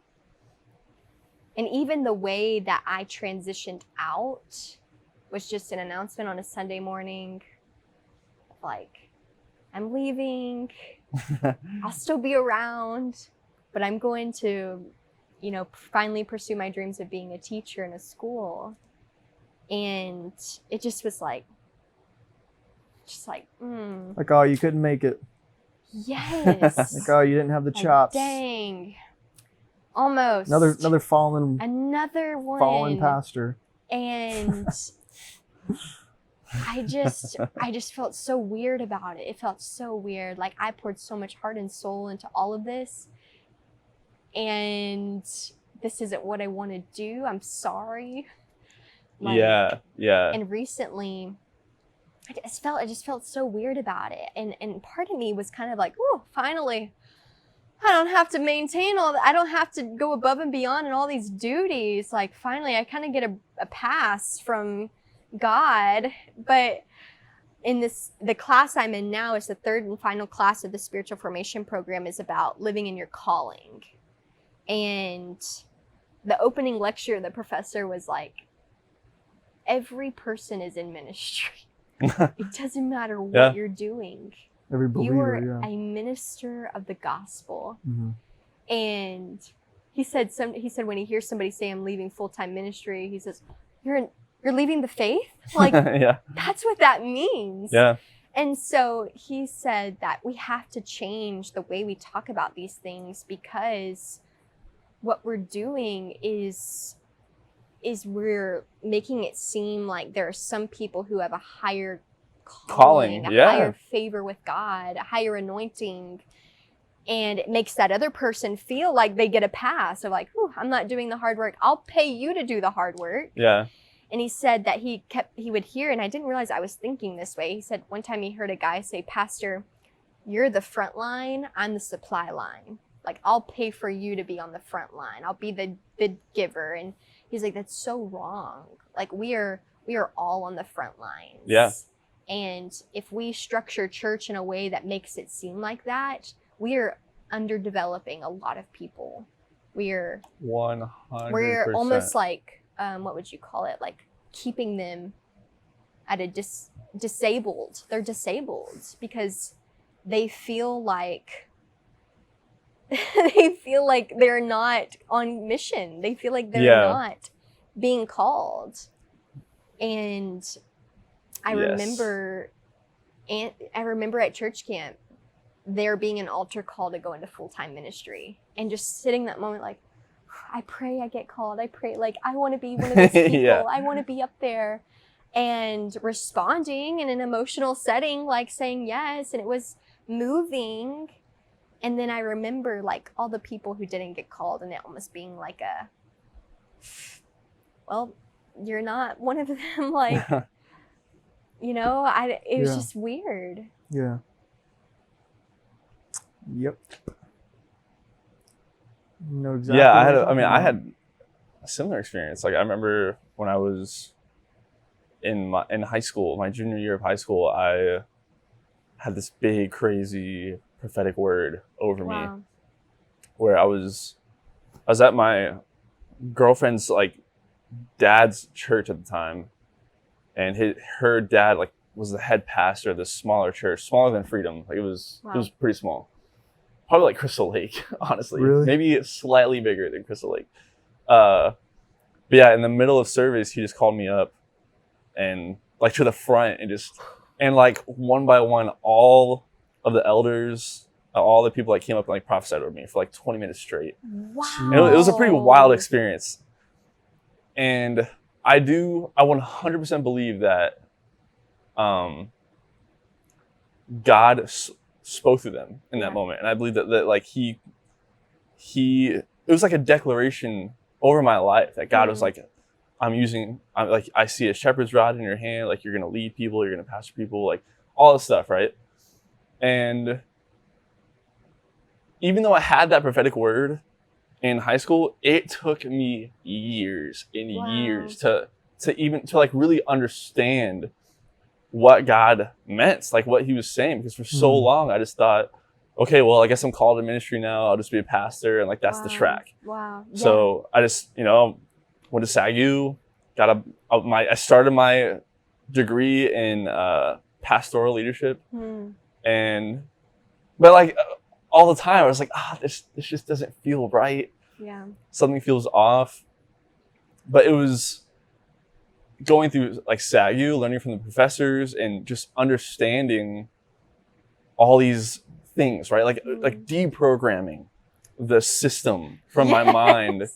And even the way that I transitioned out was just an announcement on a Sunday morning, like, I'm leaving, I'll still be around, but I'm going to, finally pursue my dreams of being a teacher in a school. And it just was like, Like, oh, you couldn't make it. yes. Like, oh, you didn't have the Like, chops. dang. Almost. Another fallen one. pastor. And I just felt so weird about it. It felt so weird. Like I poured so much heart and soul into all of this, and this isn't what I want to do. I'm sorry. Like, Yeah. Yeah. And recently, I just felt so weird about it, and part of me was kind of like, oh, finally, I don't have to maintain all that. I don't have to go above and beyond in all these duties. Like, finally, I kind of get a pass from God. But in the class I'm in now is the third and final class of the spiritual formation program, is about living in your calling. And the opening lecture, the professor was like, every person is in ministry. It doesn't matter what Yeah. you're doing. Every You believer, are yeah. a minister of the gospel. Mhm. And he said when he hears somebody say I'm leaving full-time ministry, he says, You're leaving the faith? Like, Yeah. that's what that means. Yeah. And so he said that we have to change the way we talk about these things, because what we're doing is we're making it seem like there are some people who have a higher calling, a yeah. higher favor with God, a higher anointing. And it makes that other person feel like they get a pass of like, "Whew, I'm not doing the hard work. I'll pay you to do the hard work." Yeah. And he said that he would hear, and I didn't realize I was thinking this way. He said one time he heard a guy say, "Pastor, you're the front line, I'm the supply line. Like, I'll pay for you to be on the front line. I'll be the giver." And he's like, "That's so wrong. Like, we are all on the front lines." Yeah. And if we structure church in a way that makes it seem like that, we are underdeveloping a lot of people. We're 100%. we're almost like, what would you call it? Like keeping them at a disabled. They're disabled because they feel like they're not on mission. They feel like they're Yeah. not being called. And I Yes. remember at church camp there being an altar call to go into full-time ministry, and just sitting that moment like, I pray I get called. I pray, like, I want to be one of those people. Yeah. I want to be up there, and responding in an emotional setting, like saying yes. And it was moving. And then I remember like all the people who didn't get called, and it almost being like well, you're not one of them. Like, it was Yeah. just weird. Yeah. Yep. You know exactly. Yeah, what you're I talking had a similar experience. Like, I remember when I was in high school, my junior year of high school, I had this big, crazy prophetic word over me, Wow. where I was at my girlfriend's like dad's church at the time, and her dad like was the head pastor of this smaller church, smaller than Freedom. Like, it was pretty small. Probably like Crystal Lake, honestly. Really? Maybe slightly bigger than Crystal Lake. But yeah, in the middle of service, he just called me up and like to the front, and like one by one, all of the elders, all the people that came up and like prophesied over me for like 20 minutes straight. Wow. And it was a pretty wild experience. And I 100% believe that God spoke through them in that moment. And I believe that like he it was like a declaration over my life that God was like, I see a shepherd's rod in your hand, like you're going to lead people, you're going to pastor people, like all this stuff, right? And even though I had that prophetic word in high school, it took me years and years to like really understand what God meant, like what he was saying, because for so long I just thought, okay, well, I guess I'm called to ministry now, I'll just be a pastor, and like that's the track. Wow. Yeah. So I just, went to SAGU, I started my degree in pastoral leadership, but like all the time I was like, this just doesn't feel right. Yeah. Something feels off. But it was going through like SAGU, learning from the professors, and just understanding all these things, right? Like deprogramming the system from my mind,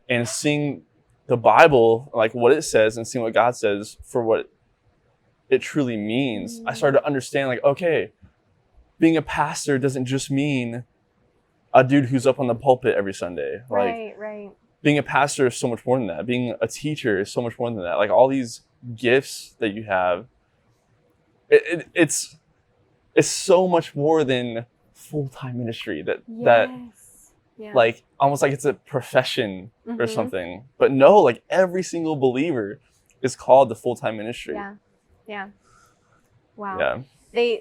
and seeing the Bible, like what it says, and seeing what God says for what it truly means. I started to understand, like, okay, being a pastor doesn't just mean a dude who's up on the pulpit every Sunday. Like, Right. being a pastor is so much more than that. Being a teacher is so much more than that. Like, all these gifts that you have, it's so much more than full-time ministry. Like, almost like it's a profession or something. But no, like every single believer is called to full-time ministry. Yeah. Wow. Yeah.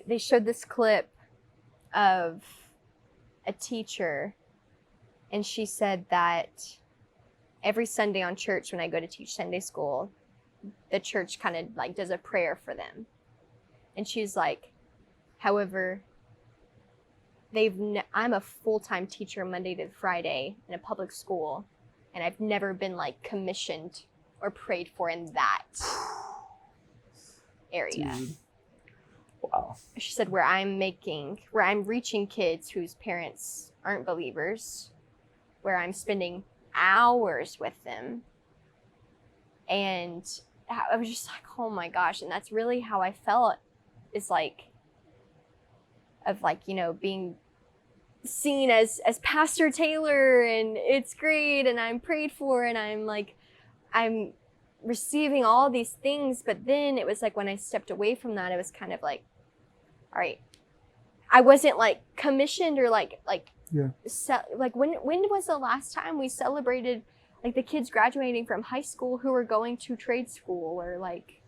They showed this clip of a teacher, and she said that every Sunday on church, when I go to teach Sunday school, the church kind of like does a prayer for them. And she's like, however, I'm a full-time teacher Monday to Friday in a public school, and I've never been like commissioned or prayed for in that area. Dude. Wow. She said, where I'm reaching kids whose parents aren't believers, where I'm spending hours with them. And I was just like, oh my gosh. And that's really how I felt, is like, of like, being seen as Pastor Taylor, and it's great, and I'm prayed for, and I'm receiving all these things. But then it was like when I stepped away from that, it was kind of like, all right, I wasn't like commissioned or like when was the last time we celebrated like the kids graduating from high school who were going to trade school, or like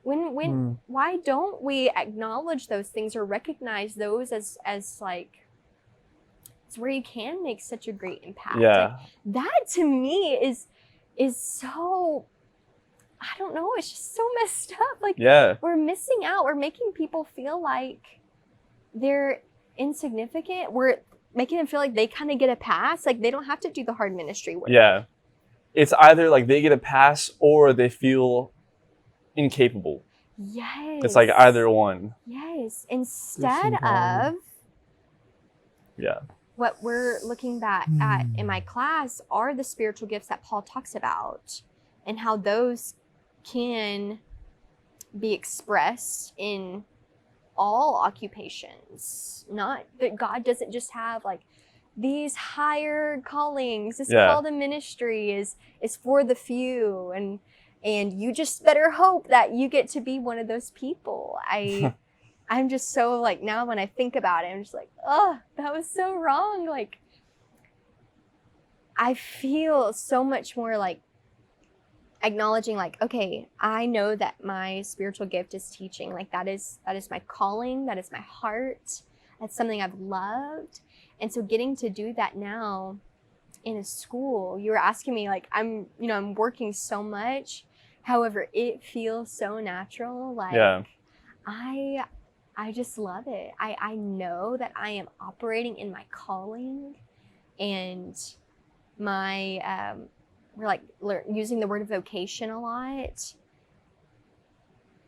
why don't we acknowledge those things or recognize those as like it's where you can make such a great impact. Yeah. Like, that to me is so, I don't know, it's just so messed up. Like, Yeah. we're missing out. We're making people feel like they're insignificant. We're making them feel like they kind of get a pass. Like, they don't have to do the hard ministry work. Yeah. It's either like they get a pass or they feel incapable. Yes. It's like either one. Yes. Instead of Yeah. what we're looking back at in my class are the spiritual gifts that Paul talks about, and how those can be expressed in all occupations. Not that God doesn't just have like these higher callings. This call to ministry is for the few, and you just better hope that you get to be one of those people. I'm just so like, now when I think about it, I'm just like, oh, that was so wrong. Like, I feel so much more like acknowledging like, okay, I know that my spiritual gift is teaching. Like that is my calling. That is my heart. That's something I've loved. And so getting to do that now in a school, you were asking me like, I'm working so much. However, it feels so natural. Like I just love it. I know that I am operating in my calling, and my we're like using the word vocation a lot,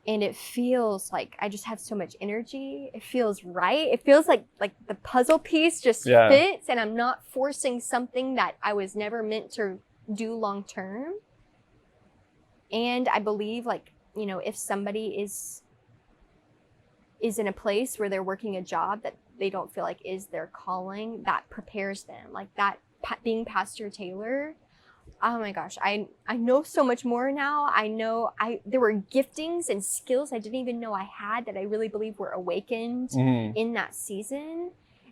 and it feels like I just have so much energy. It feels right. It feels like the puzzle piece just fits, and I'm not forcing something that I was never meant to do long term. And I believe like, if somebody is in a place where they're working a job that they don't feel like is their calling, that prepares them. Like that, being Pastor Taylor, oh my gosh, I know so much more now. I know there were giftings and skills I didn't even know I had that I really believe were awakened in that season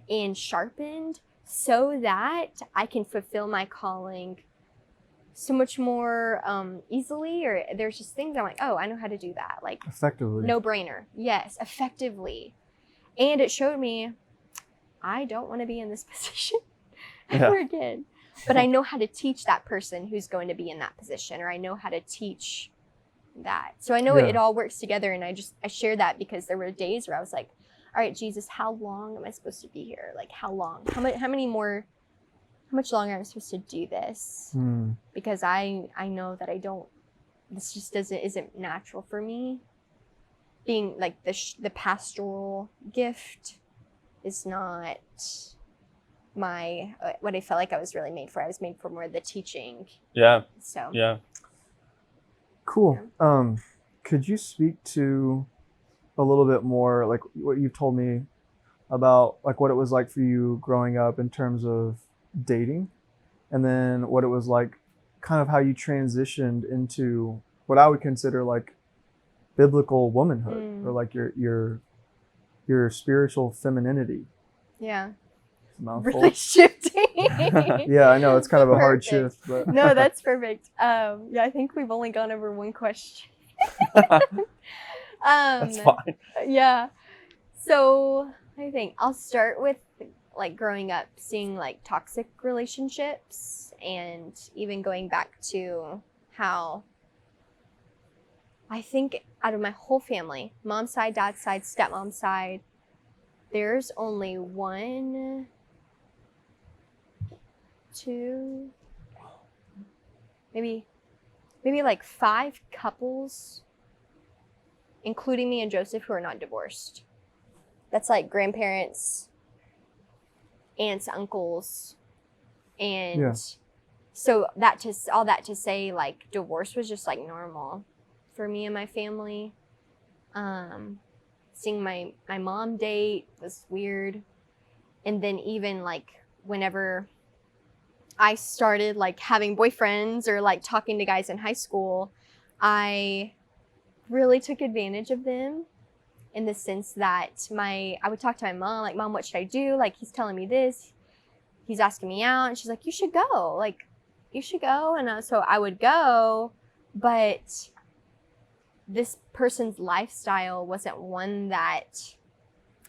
and sharpened so that I can fulfill my calling so much more easily. Or there's just things I'm like, oh, I know how to do that. Like effectively. No brainer. Yes, effectively. And it showed me I don't want to be in this position ever again. But I know how to teach that person who's going to be in that position, or I know how to teach that. So I know it all works together. And I shared that because there were days where I was like, all right, Jesus, how long am I supposed to be here? Like how long? How much longer am I supposed to do this? Because I know that this just isn't natural for me. Being like the pastoral gift is not my what I felt like I was really made for. I was made for more of the teaching. Yeah. So. Yeah. Cool. Could you speak to a little bit more like what you've told me about like what it was like for you growing up in terms of dating, and then what it was like kind of how you transitioned into what I would consider like biblical womanhood, or like your spiritual femininity. Yeah. Mouthful. Really shifting. Yeah, I know it's kind of a hard shift, but no, that's perfect. Yeah, I think we've only gone over one question. That's fine. Yeah. So I think I'll start with like growing up seeing like toxic relationships, and even going back to how I think out of my whole family, mom's side, dad's side, stepmom's side, there's only 1, 2, maybe like 5 couples, including me and Joseph, who are not divorced. That's like grandparents, aunts, uncles, and so all that to say, like divorce was just like normal for me and my family. Seeing my mom date was weird, And then even like whenever I started like having boyfriends or like talking to guys in high school, I really took advantage of them in the sense that I would talk to my mom, like, Mom, what should I do? Like, he's telling me this, he's asking me out. And she's like, you should go. Like, you should go. And so I would go, but this person's lifestyle wasn't one that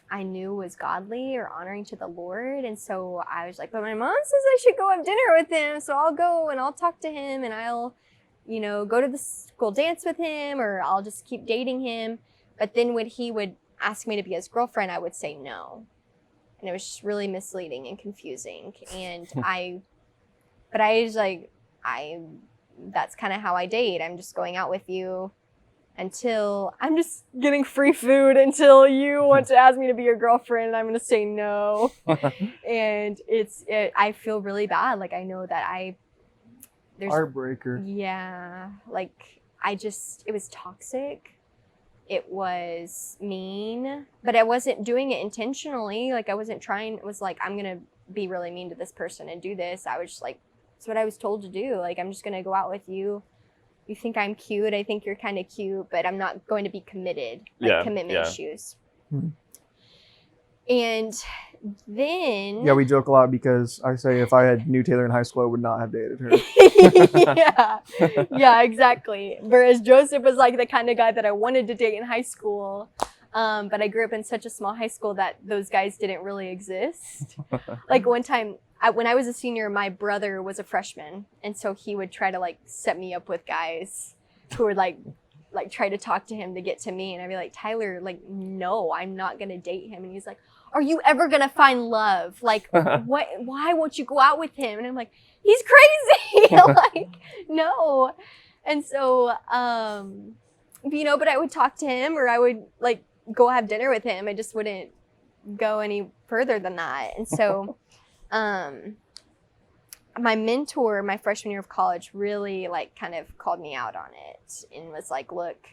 I knew was godly or honoring to the Lord. And so I was like, but my mom says I should go have dinner with him. So I'll go and I'll talk to him and I'll, go to the school dance with him, or I'll just keep dating him. But then when he would ask me to be his girlfriend, I would say no. And it was just really misleading and confusing. And that's kind of how I date. I'm just going out with you until I'm just getting free food until you want to ask me to be your girlfriend, and I'm going to say no. And I feel really bad. Like, I know that there's Heartbreaker. Yeah. Like, it was toxic. It was mean, but I wasn't doing it intentionally. Like, I wasn't trying. It was like, I'm going to be really mean to this person and do this. I was just like, it's what I was told to do. Like, I'm just going to go out with you. You think I'm cute. I think you're kind of cute, but I'm not going to be committed. Like, commitment issues. Hmm. And then... Yeah, we joke a lot because I say if I had knew Taylor in high school, I would not have dated her. Yeah, exactly. Whereas Joseph was like the kind of guy that I wanted to date in high school. But I grew up in such a small high school that those guys didn't really exist. Like, one time, when I was a senior, my brother was a freshman. And so he would try to like set me up with guys who would like try to talk to him to get to me. And I'd be like, Tyler, like, no, I'm not going to date him. And he's like, are you ever going to find love? Like, why won't you go out with him? And I'm like, he's crazy. Like, no. And so, but I would talk to him, or I would like go have dinner with him. I just wouldn't go any further than that. And so, my mentor, my freshman year of college, really like kind of called me out on it and was like, look,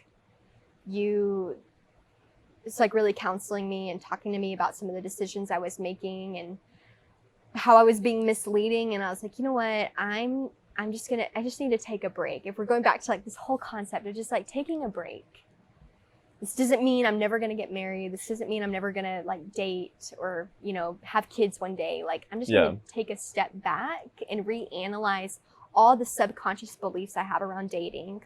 it's like really counseling me and talking to me about some of the decisions I was making and how I was being misleading. And I was like, you know what? I just need to take a break. If we're going back to like this whole concept of just like taking a break, this doesn't mean I'm never going to get married. This doesn't mean I'm never going to like date or, have kids one day. Like, I'm just going to take a step back and reanalyze all the subconscious beliefs I have around dating,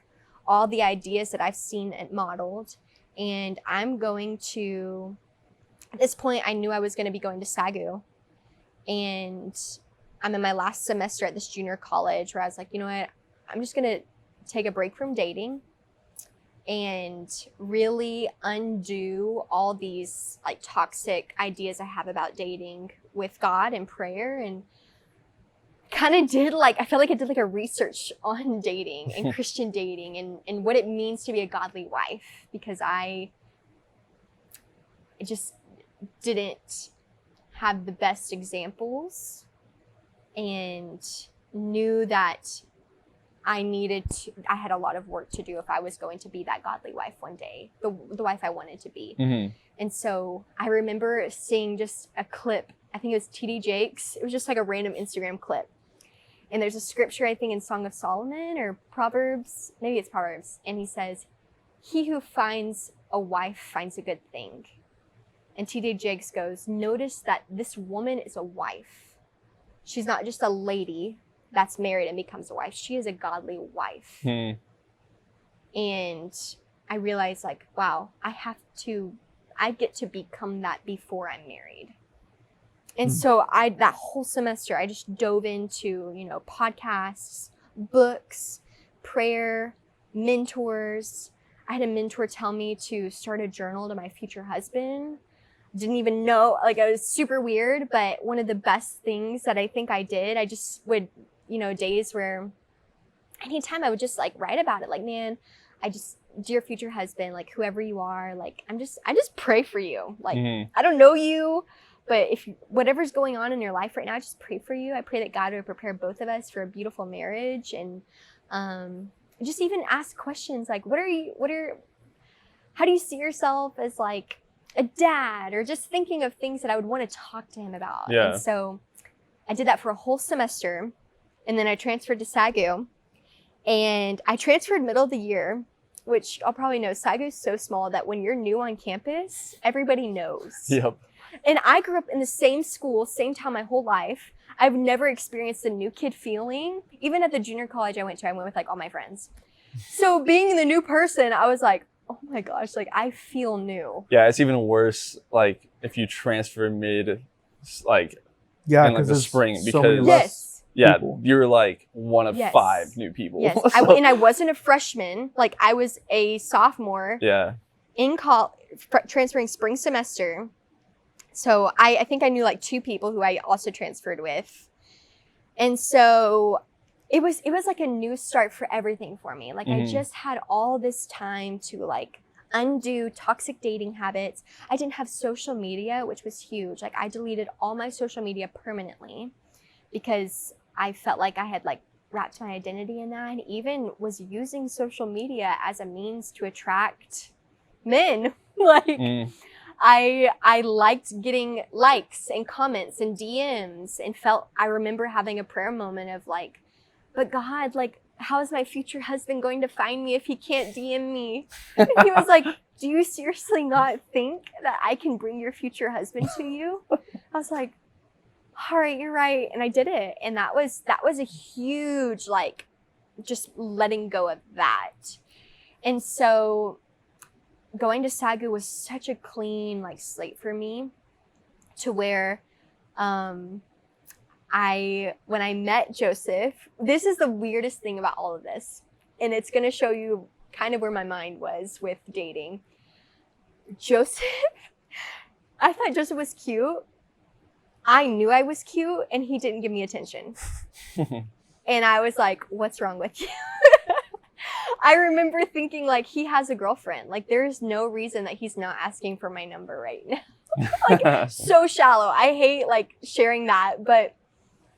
all the ideas that I've seen it modeled. And I'm going to, at this point, I knew I was going to be going to SAGU. And I'm in my last semester at this junior college where I was like, you know what? I'm just going to take a break from dating and really undo all these like toxic ideas I have about dating with God and prayer, and kind of I felt like I did like a research on dating and Christian dating and what it means to be a godly wife, because I just didn't have the best examples and knew that I had a lot of work to do if I was going to be that godly wife one day, the wife I wanted to be. Mm-hmm. And so I remember seeing just a clip, I think it was TD Jakes. It was just like a random Instagram clip. And there's a scripture, I think in Song of Solomon or Proverbs, maybe it's Proverbs. And he says, he who finds a wife finds a good thing. And TD Jakes goes, notice that this woman is a wife. She's not just a lady that's married and becomes a wife. She is a godly wife. And I realized like, wow, I get to become that before I'm married. And so that whole semester, I just dove into, podcasts, books, prayer, mentors. I had a mentor tell me to start a journal to my future husband. Didn't even know, like, it was super weird, but one of the best things that I think I did, I just would, days where anytime I would just like write about it, like, man, dear future husband, like whoever you are, like, I just pray for you. Like, I don't know you, but if whatever's going on in your life right now, I just pray for you. I pray that God would prepare both of us for a beautiful marriage. And just even ask questions like, how do you see yourself as like a dad, or just thinking of things that I would want to talk to him about. Yeah. And so I did that for a whole semester. And then I transferred to SAGU. And I transferred middle of the year, which I'll probably know. SAGU is so small that when you're new on campus, everybody knows. Yep. And I grew up in the same school, same town my whole life. I've never experienced the new kid feeling. Even at the junior college I went with like all my friends. So being the new person, I was like, oh my gosh, like I feel new. Yeah, it's even worse like if you transfer mid like Yeah, in like the there's spring so many because less Yes. people. you're like one of Yes. 5 new people. Yes. So, And I wasn't a freshman. Like I was a sophomore yeah. in transferring spring semester. So I think I knew like 2 people who I also transferred with. And so it was like a new start for everything for me. Like I Mhm. just had all this time to like undo toxic dating habits. I didn't have social media, which was huge. Like I deleted all my social media permanently because I felt like I had like wrapped my identity in that, and even was using social media as a means to attract men. Like Mm. I liked getting likes and comments and DMs, and I remember having a prayer moment of like, but God, like, how is my future husband going to find me if he can't DM me? And he was like, do you seriously not think that I can bring your future husband to you? I was like, all right, you're right. And I did it. And that was a huge, like, just letting go of that. And so going to SAGU was such a clean like slate for me, to where when I met Joseph, this is the weirdest thing about all of this, and it's going to show you kind of where my mind was with dating. Joseph, I thought Joseph was cute. I knew I was cute, and he didn't give me attention. And I was like, what's wrong with you? I remember thinking like, he has a girlfriend. Like there is no reason that he's not asking for my number right now. Like so shallow. I hate like sharing that, but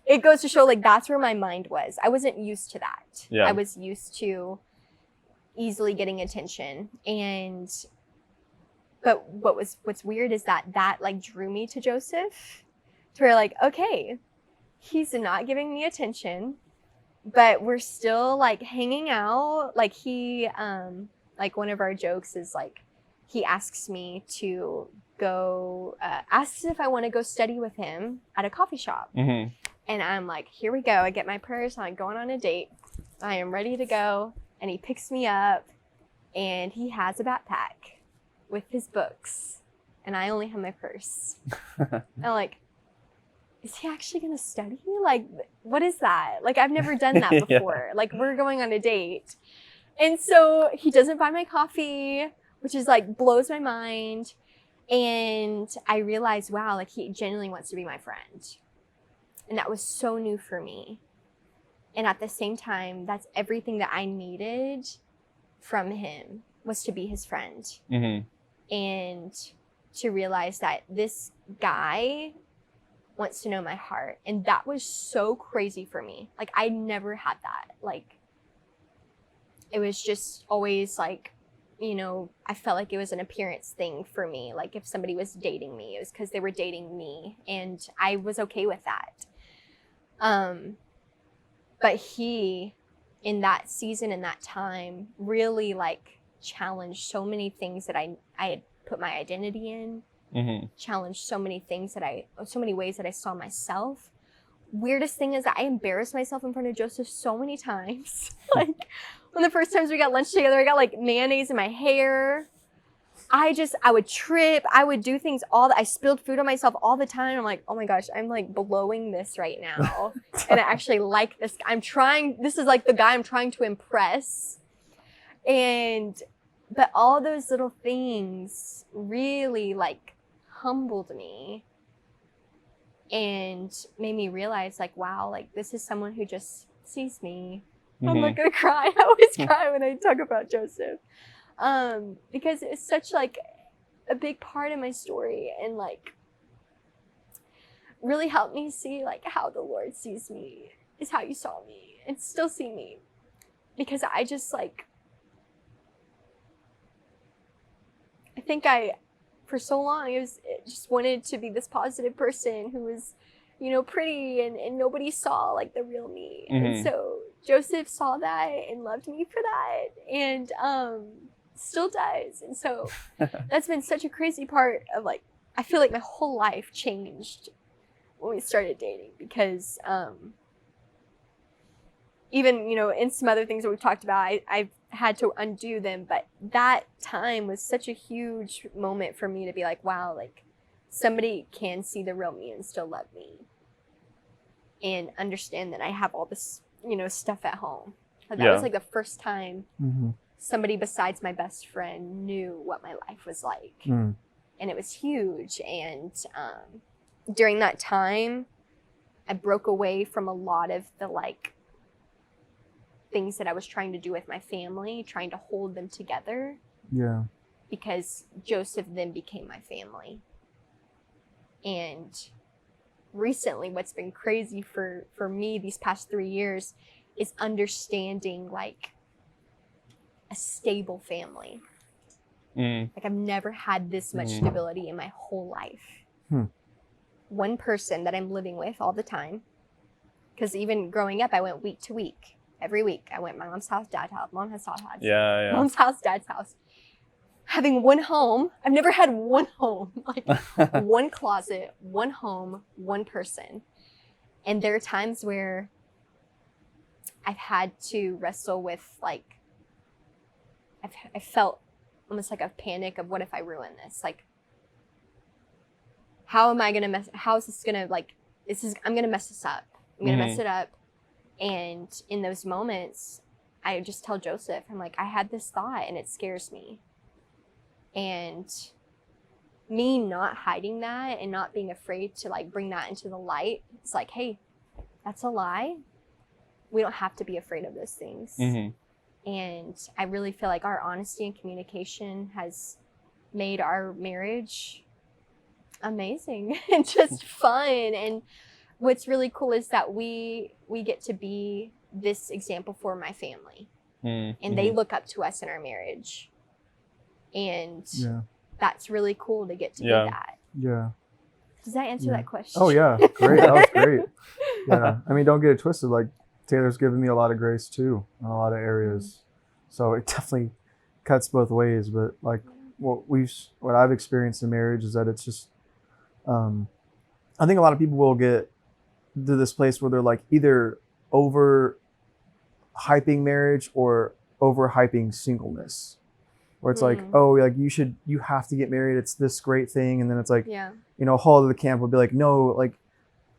it goes to show like that's where my mind was. I wasn't used to that. Yeah. I was used to easily getting attention. But what's weird is that like drew me to Joseph, to where like, okay, he's not giving me attention, but we're still like hanging out. Like he, like one of our jokes is like, he asks me to go, asks if I want to go study with him at a coffee shop. Mhm. And I'm like, here we go. I get my purse. I'm going on a date. I am ready to go. And he picks me up, and he has a backpack with his books, and I only have my purse. I'm like, is he actually going to study? Like, what is that? Like, I've never done that Yeah. before. Like, we're going on a date. And so he doesn't buy my coffee, which is like blows my mind. And I realized, wow, like he genuinely wants to be my friend. And that was so new for me. And at the same time, that's everything that I needed from him, was to be his friend. Mhm. And to realize that this guy wants to know my heart. And that was so crazy for me. Like, I never had that. Like, it was just always like, you know, I felt like it was an appearance thing for me. Like, if somebody was dating me, it was because they were dating me. And I was okay with that. But he, in that season, in that time, really like challenged so many things that I had put my identity in, Mhm. challenged so many things so many ways that I saw myself. Weirdest thing is that I embarrassed myself in front of Joseph so many times. Like, one of the first times we got lunch together, I got like mayonnaise in my hair. I would trip. I would do things I spilled food on myself all the time. I'm like, oh my gosh, I'm like blowing this right now. And I actually like this. This is like the guy I'm trying to impress. But all those little things really like humbled me and made me realize like, wow, like this is someone who just sees me. I'm Mhm. not gonna cry. I always cry when I talk about Joseph. Because it's such like a big part of my story, and like really helped me see like how the Lord sees me is how you saw me and still see me. Because I just like, I think I for so long. It just wanted to be this positive person who was, you know, pretty, and nobody saw like the real me. And so Joseph saw that and loved me for that, and still does. And so that's been such a crazy part of, like, I feel like my whole life changed when we started dating, because even, you know, in some other things that we've talked about, I've had to undo them, but that time was such a huge moment for me to be like, wow, like, somebody can see the real me and still love me and understand that I have all this, you know, stuff at home. But that was like the first time somebody besides my best friend knew what my life was like. And it was huge. And during that time, I broke away from a lot of the, like, things that I was trying to do with my family, trying to hold them together. Yeah. Because Joseph then became my family. And recently, what's been crazy for me these past 3 years is understanding, like, a stable family. Like, I've never had this much stability in my whole life. One person that I'm living with all the time, because even growing up, I went week to week. Every week, I went my mom's house, dad's house, mom's house, mom's house, dad's house. Having one home. I've never had one home, like one closet, one home, one person. And there are times where I've had to wrestle with, like, I felt almost like a panic of, what if I ruin this? Like, how is this gonna, like, I'm gonna mess this up. I'm gonna mess it up. And in those moments, I just tell Joseph, I'm like, I had this thought and it scares me. And me not hiding that and not being afraid to, like, bring that into the light, it's like, hey, that's a lie. We don't have to be afraid of those things. And I really feel like our honesty and communication has made our marriage amazing and just fun. And what's really cool is that we get to be this example for my family. And they look up to us in our marriage. And that's really cool to get to be that. Yeah. Does that answer that question? Oh, yeah. Great. That was great. Yeah. I mean, don't get it twisted. Like, Taylor's given me a lot of grace, too, in a lot of areas. So it definitely cuts both ways. But, like, what I've experienced in marriage is that it's just, I think a lot of people will get to this place where they're, like, either over hyping marriage or over hyping singleness, where it's like, oh, like, you have to get married, it's this great thing. And then it's like, you know, a whole other camp will be like, no, like,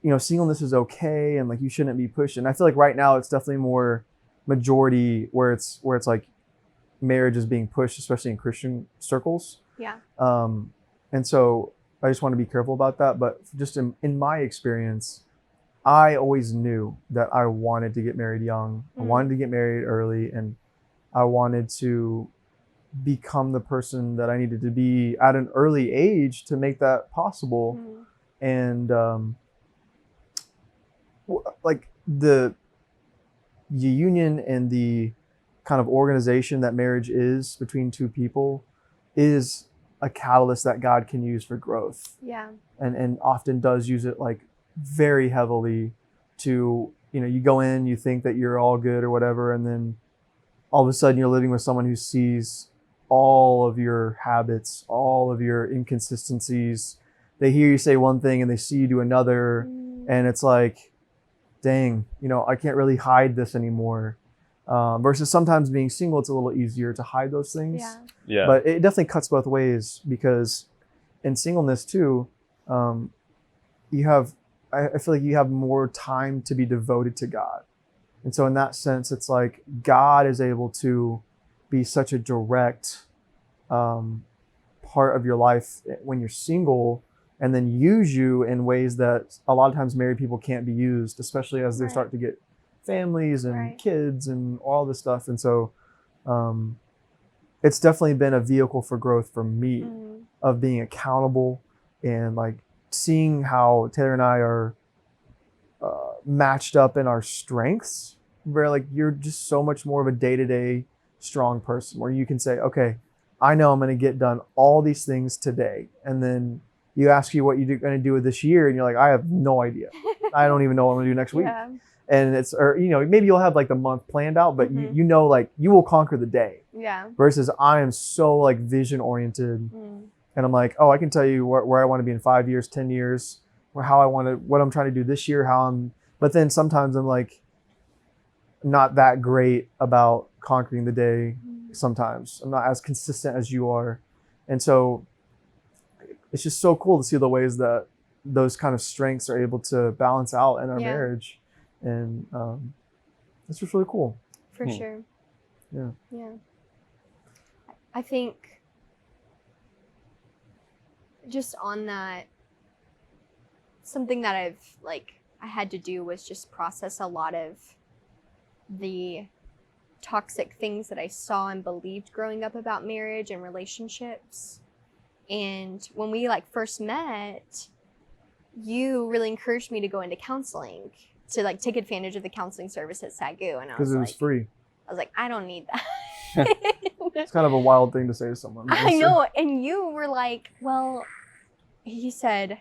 you know, singleness is okay, and, like, you shouldn't be pushed. And I feel like right now it's definitely more majority where it's like marriage is being pushed, especially in Christian circles. And so I just want to be careful about that. But just in my experience, I always knew that I wanted to get married young. I wanted to get married early, and I wanted to become the person that I needed to be at an early age to make that possible. And like the union and the kind of organization that marriage is between two people is a catalyst that God can use for growth. And often does use it, like, very heavily to, you know, you go in, you think that you're all good or whatever, and then all of a sudden you're living with someone who sees all of your habits, all of your inconsistencies. They hear you say one thing and they see you do another, and it's like, dang, you know, I can't really hide this anymore. Versus sometimes being single, it's a little easier to hide those things. But it definitely cuts both ways, because in singleness too, you have, I feel like you have more time to be devoted to God. And so in that sense, it's like God is able to be such a direct part of your life when you're single, and then use you in ways that a lot of times married people can't be used, especially as they start to get families and kids and all this stuff. And so it's definitely been a vehicle for growth for me, of being accountable and, like, seeing how Taylor and I are matched up in our strengths, where, like, you're just so much more of a day-to-day strong person, where you can say, okay, I know I'm going to get done all these things today. And then you ask you what you're going to do with this year, and you're like, I have no idea. I don't even know what I'm going to do next week. Yeah. And it's, or, you know, maybe you'll have like the month planned out, but you know, like you will conquer the day. Yeah. Versus I am so like vision oriented. And I'm like, oh, I can tell you where I want to be in 5 years, 10 years, or how I want to, what I'm trying to do this year, but then sometimes I'm like, not that great about conquering the day. Sometimes I'm not as consistent as you are. And so it's just so cool to see the ways that those kind of strengths are able to balance out in our marriage. And it's just really cool. For sure. Yeah. Yeah. I think just on that, something that I had to do was just process a lot of the toxic things that I saw and believed growing up about marriage and relationships. And when we first met, you really encouraged me to go into counseling, to take advantage of the counseling service at SAGU. And I Because it was free. I was like, I don't need that. It's kind of a wild thing to say to someone. I know. And you were like, well, he said,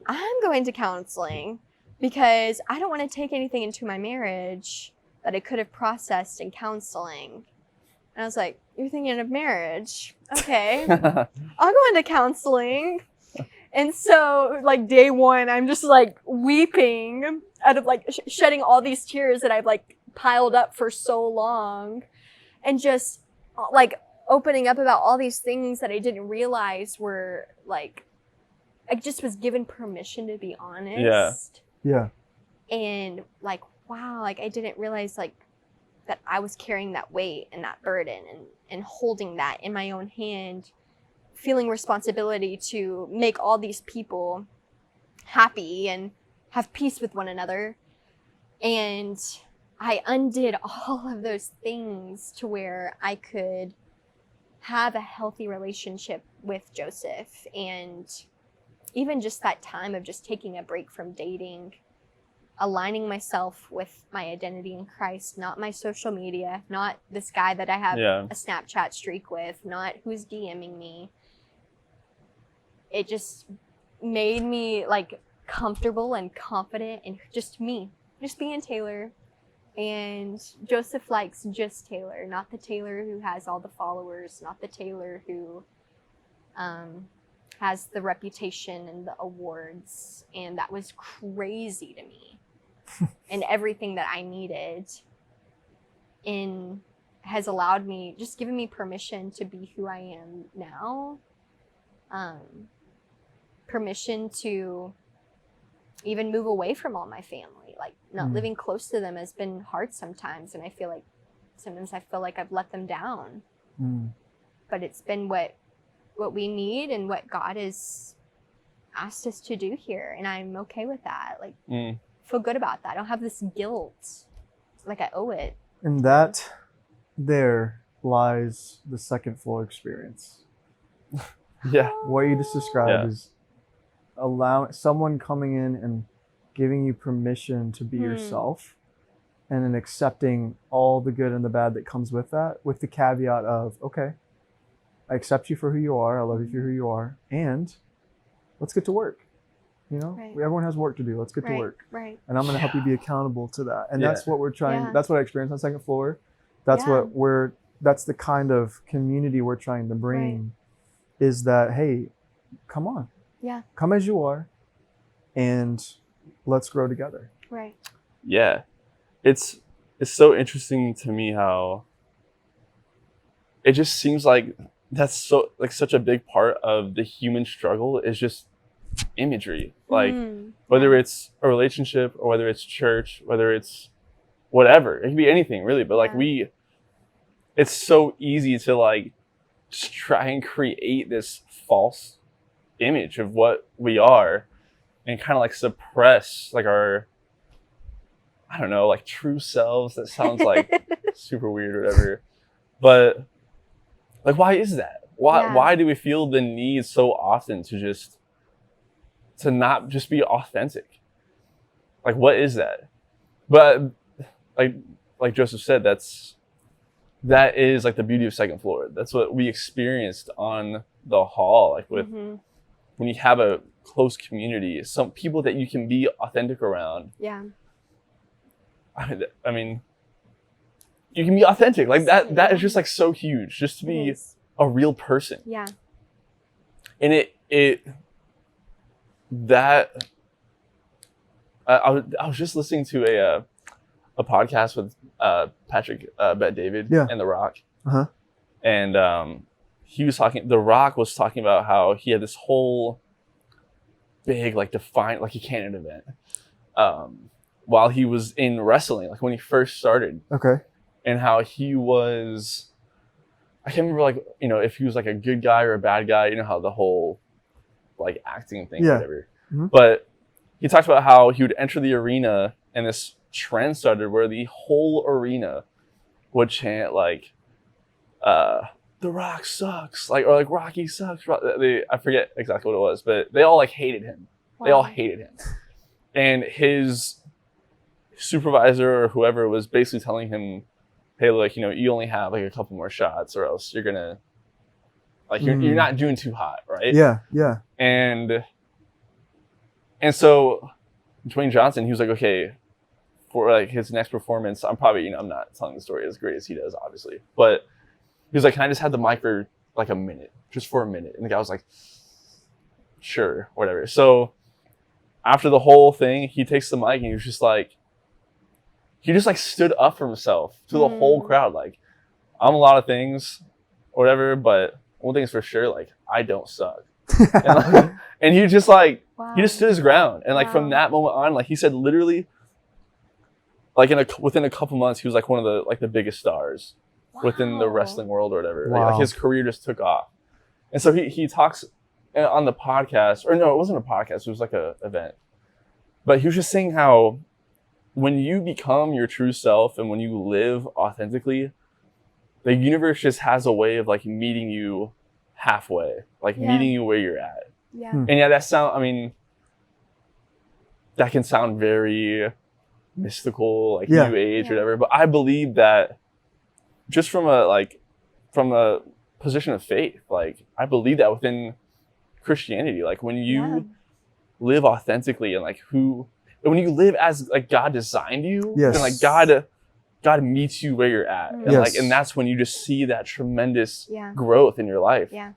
I'm going to counseling because I don't want to take anything into my marriage that I could have processed in counseling. And I was like, you're thinking of marriage. Okay. I'll go into counseling. And so day one, I'm just weeping out of shedding all these tears that I've piled up for so long, and just opening up about all these things that I didn't realize were I just was given permission to be honest. Yeah. And wow, I didn't realize that I was carrying that weight and that burden and holding that in my own hand, feeling responsibility to make all these people happy and have peace with one another. And I undid all of those things to where I could have a healthy relationship with Joseph. And even just that time of just taking a break from dating, aligning myself with my identity in Christ, not my social media, not this guy that I have a Snapchat streak with, not who's DMing me. It just made me comfortable and confident in just me, just being Taylor. And Joseph likes just Taylor, not the Taylor who has all the followers, not the Taylor who has the reputation and the awards. And that was crazy to me. And everything that I needed has allowed me, just given me permission to be who I am now. Permission to even move away from all my family. Not living close to them has been hard sometimes, and I feel sometimes I've let them down. But it's been what we need and what God has asked us to do here, and I'm okay with that. Feel good about that. I don't have this guilt, I owe it. And that there lies the second floor experience. Yeah. What you just described is allowing someone coming in and giving you permission to be yourself, and then accepting all the good and the bad that comes with that, with the caveat of, okay, I accept you for who you are, I love you for who you are, and let's get to work. Everyone has work to do. Let's get to work. Right. And I'm going to help you be accountable to that. And that's what we're trying. That's what I experienced on second floor. That's that's the kind of community we're trying to bring, is that, hey, come on. Yeah. Come as you are, and let's grow together. Right. Yeah. It's so interesting to me how it just seems like that's so such a big part of the human struggle is just imagery. Whether it's a relationship or whether it's church, whether it's whatever, it can be anything really, but it's so easy to just try and create this false image of what we are and kind of suppress our, I don't know, true selves. That sounds super weird or whatever, but why is that? Why do we feel the need so often to not just be authentic? What is that? But like Joseph said, that's that is like the beauty of Second Floor. That's what we experienced on the hall, like with when you have a close community, some people that you can be authentic around. Yeah. I mean, you can be authentic. Like that is just like so huge, just to be a real person. Yeah. And I was just listening to a podcast with Patrick Bet David and The Rock. And The Rock was talking about how he had this whole big like defined like a canon event while he was in wrestling, like when he first started. Okay. And how he was, I can't remember like, you know, if he was like a good guy or a bad guy, you know how the whole like acting thing, whatever. But he talked about how he would enter the arena and this trend started where the whole arena would chant like, The Rock sucks, like, or like Rocky sucks. I forget exactly what it was, but they all like hated him. Wow. They all hated him. And his supervisor or whoever was basically telling him, hey, like, you know, you only have like a couple more shots or else you're gonna, like, you're not doing too hot, right? Yeah, yeah. And so Dwayne Johnson, he was like, okay, for like his next performance, I'm probably, you know, I'm not telling the story as great as he does, obviously, but he was like, can I just have the mic for like a minute, just for a minute? And the guy was like, sure, whatever. So after the whole thing, he takes the mic and he was just like, he just like stood up for himself to the whole crowd. Like, I'm a lot of things, whatever, but one thing is for sure, like, I don't suck. And he just like, he just stood his ground. And like from that moment on, like he said, literally, like within a couple months, he was like one of the biggest stars within the wrestling world or whatever. Like his career just took off. And so he talks on the podcast, or no, it wasn't a podcast, it was like a event. But he was just saying how when you become your true self and when you live authentically, the universe just has a way of like meeting you halfway, like meeting you where you're at. Yeah. And that can sound very mystical, like new age or whatever. But I believe that just from a position of faith, like I believe that within Christianity, like when you live authentically and like when you live as like God designed you, and like God meets you where you're at, and and that's when you just see that tremendous growth in your life. Yeah.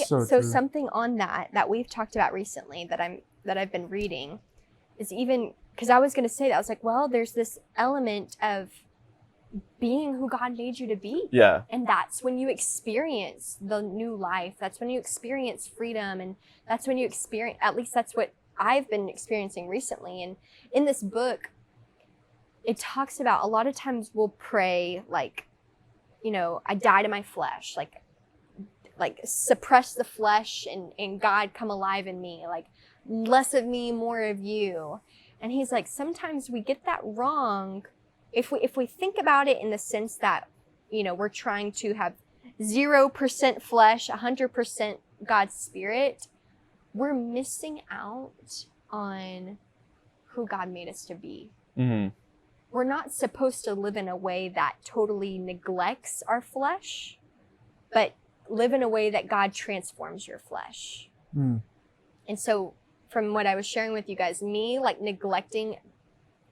So something on that we've talked about recently that I've been reading is, even because I was going to say that, I was like, well, there's this element of being who God made you to be. Yeah. And that's when you experience the new life. That's when you experience freedom, and that's when you experience, at least that's what I've been experiencing recently. And in this book, it talks about a lot of times we'll pray like, you know, I die to my flesh, like suppress the flesh and God come alive in me, like less of me, more of you. And he's like, sometimes we get that wrong. If we think about it in the sense that, you know, we're trying to have 0% flesh, 100% God's spirit, we're missing out on who God made us to be. Mm-hmm. We're not supposed to live in a way that totally neglects our flesh, but live in a way that God transforms your flesh. Mm. And so from what I was sharing with you guys, me like neglecting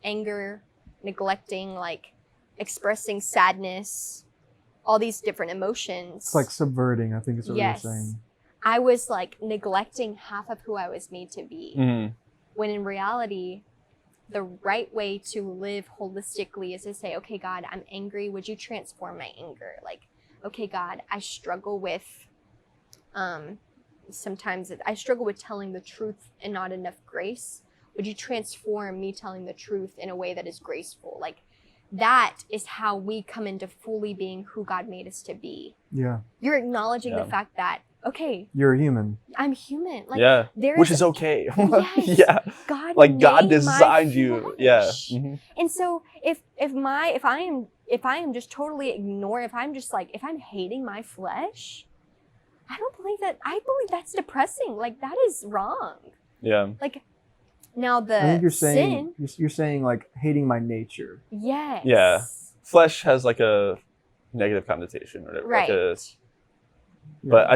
anger, neglecting like expressing sadness, all these different emotions. It's like subverting, I think is what you're saying. I was like neglecting half of who I was made to be. Mm-hmm. When in reality, the right way to live holistically is to say, okay, God, I'm angry. Would you transform my anger? Like, okay, God, I struggle with, sometimes I struggle with telling the truth and not enough grace. Would you transform me telling the truth in a way that is graceful? Like, that is how we come into fully being who God made us to be. Yeah. You're acknowledging the fact that, okay, you're a human. I'm human. Like, which is okay. Yes, God, like God designed you. Yeah. Mm-hmm. And so if I am just totally ignoring, if I'm hating my flesh, I believe that's depressing. Like, that is wrong. Yeah. Like, now I think you're saying like hating my nature. Yes. Yeah. Flesh has like a negative connotation or whatever. Right. But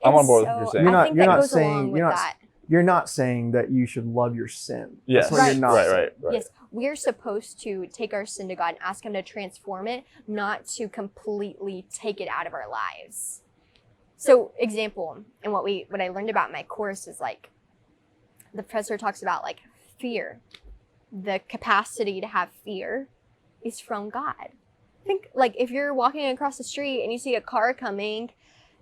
I'm on board with what you're saying. I think that goes saying along with that. you're not saying that you should love your sin. Yes. That's what you're not saying. Right. Yes, we're supposed to take our sin to God and ask Him to transform it, not to completely take it out of our lives. So, example, and what I learned about in my course is like, the professor talks about like fear. The capacity to have fear is from God. Think like if you're walking across the street and you see a car coming,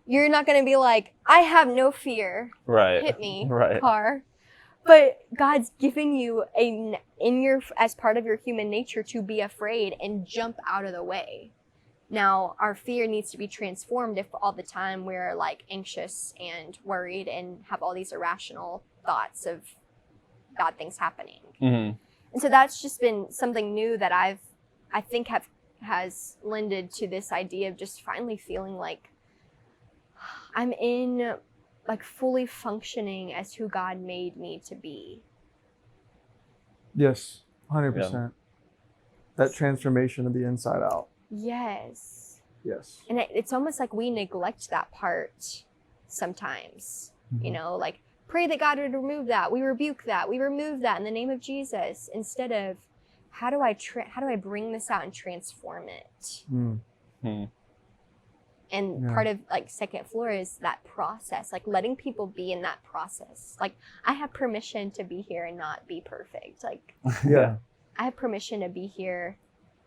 you're not going to be like, I have no fear. Right. Hit me, Right. car. But God's given you as part of your human nature to be afraid and jump out of the way. Now, our fear needs to be transformed if all the time we're like anxious and worried and have all these irrational thoughts of bad things happening. Mm-hmm. And so that's just been something new that I think has lended to this idea of just finally feeling like I'm in like fully functioning as who God made me to be. Yes, 100%. That transformation of the inside out. Yes. Yes. And it's almost like we neglect that part sometimes, you know, like pray that God would remove that. We rebuke that. We remove that in the name of Jesus, instead of how do I bring this out and transform it? And part of like Second Floor is that process, like letting people be in that process. Like I have permission to be here and not be perfect. Like Yeah. I have permission to be here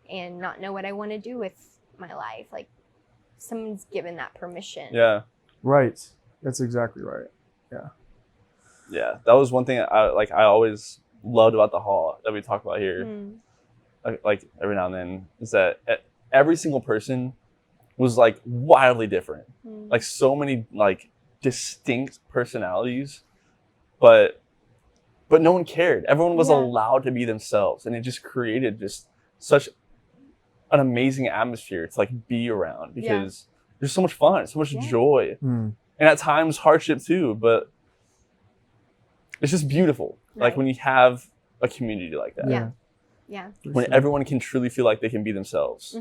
and not know what I want to do with my life. Like someone's given that permission. Yeah. Right. That's exactly right. Yeah. Yeah. That was one thing I always loved about the hall that we talk about here. Like every now and then, is that every single person was like wildly different. Like so many like distinct personalities, but no one cared. Everyone was allowed to be themselves, and it just created just such an amazing atmosphere to like be around, because there's so much fun, so much joy, and at times hardship too, but it's just beautiful. Like when you have a community like that. Yeah. When everyone can truly feel like they can be themselves.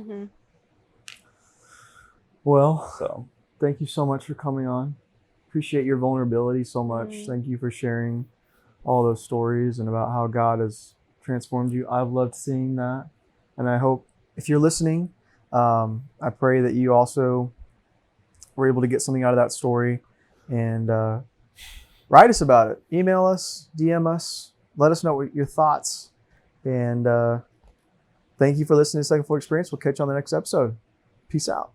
Well, So thank you so much for coming on. Appreciate your vulnerability so much. Thank you for sharing all those stories and about how God has transformed you. I've loved seeing that. And I hope if you're listening, I pray that you also were able to get something out of that story, and write us about it. Email us, DM us, let us know what your thoughts. And thank you for listening to Second Floor Experience. We'll catch you on the next episode. Peace out.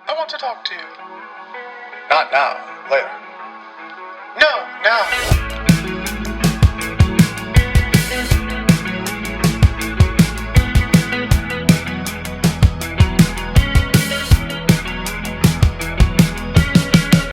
I want to talk to you. Not now, later. No, now.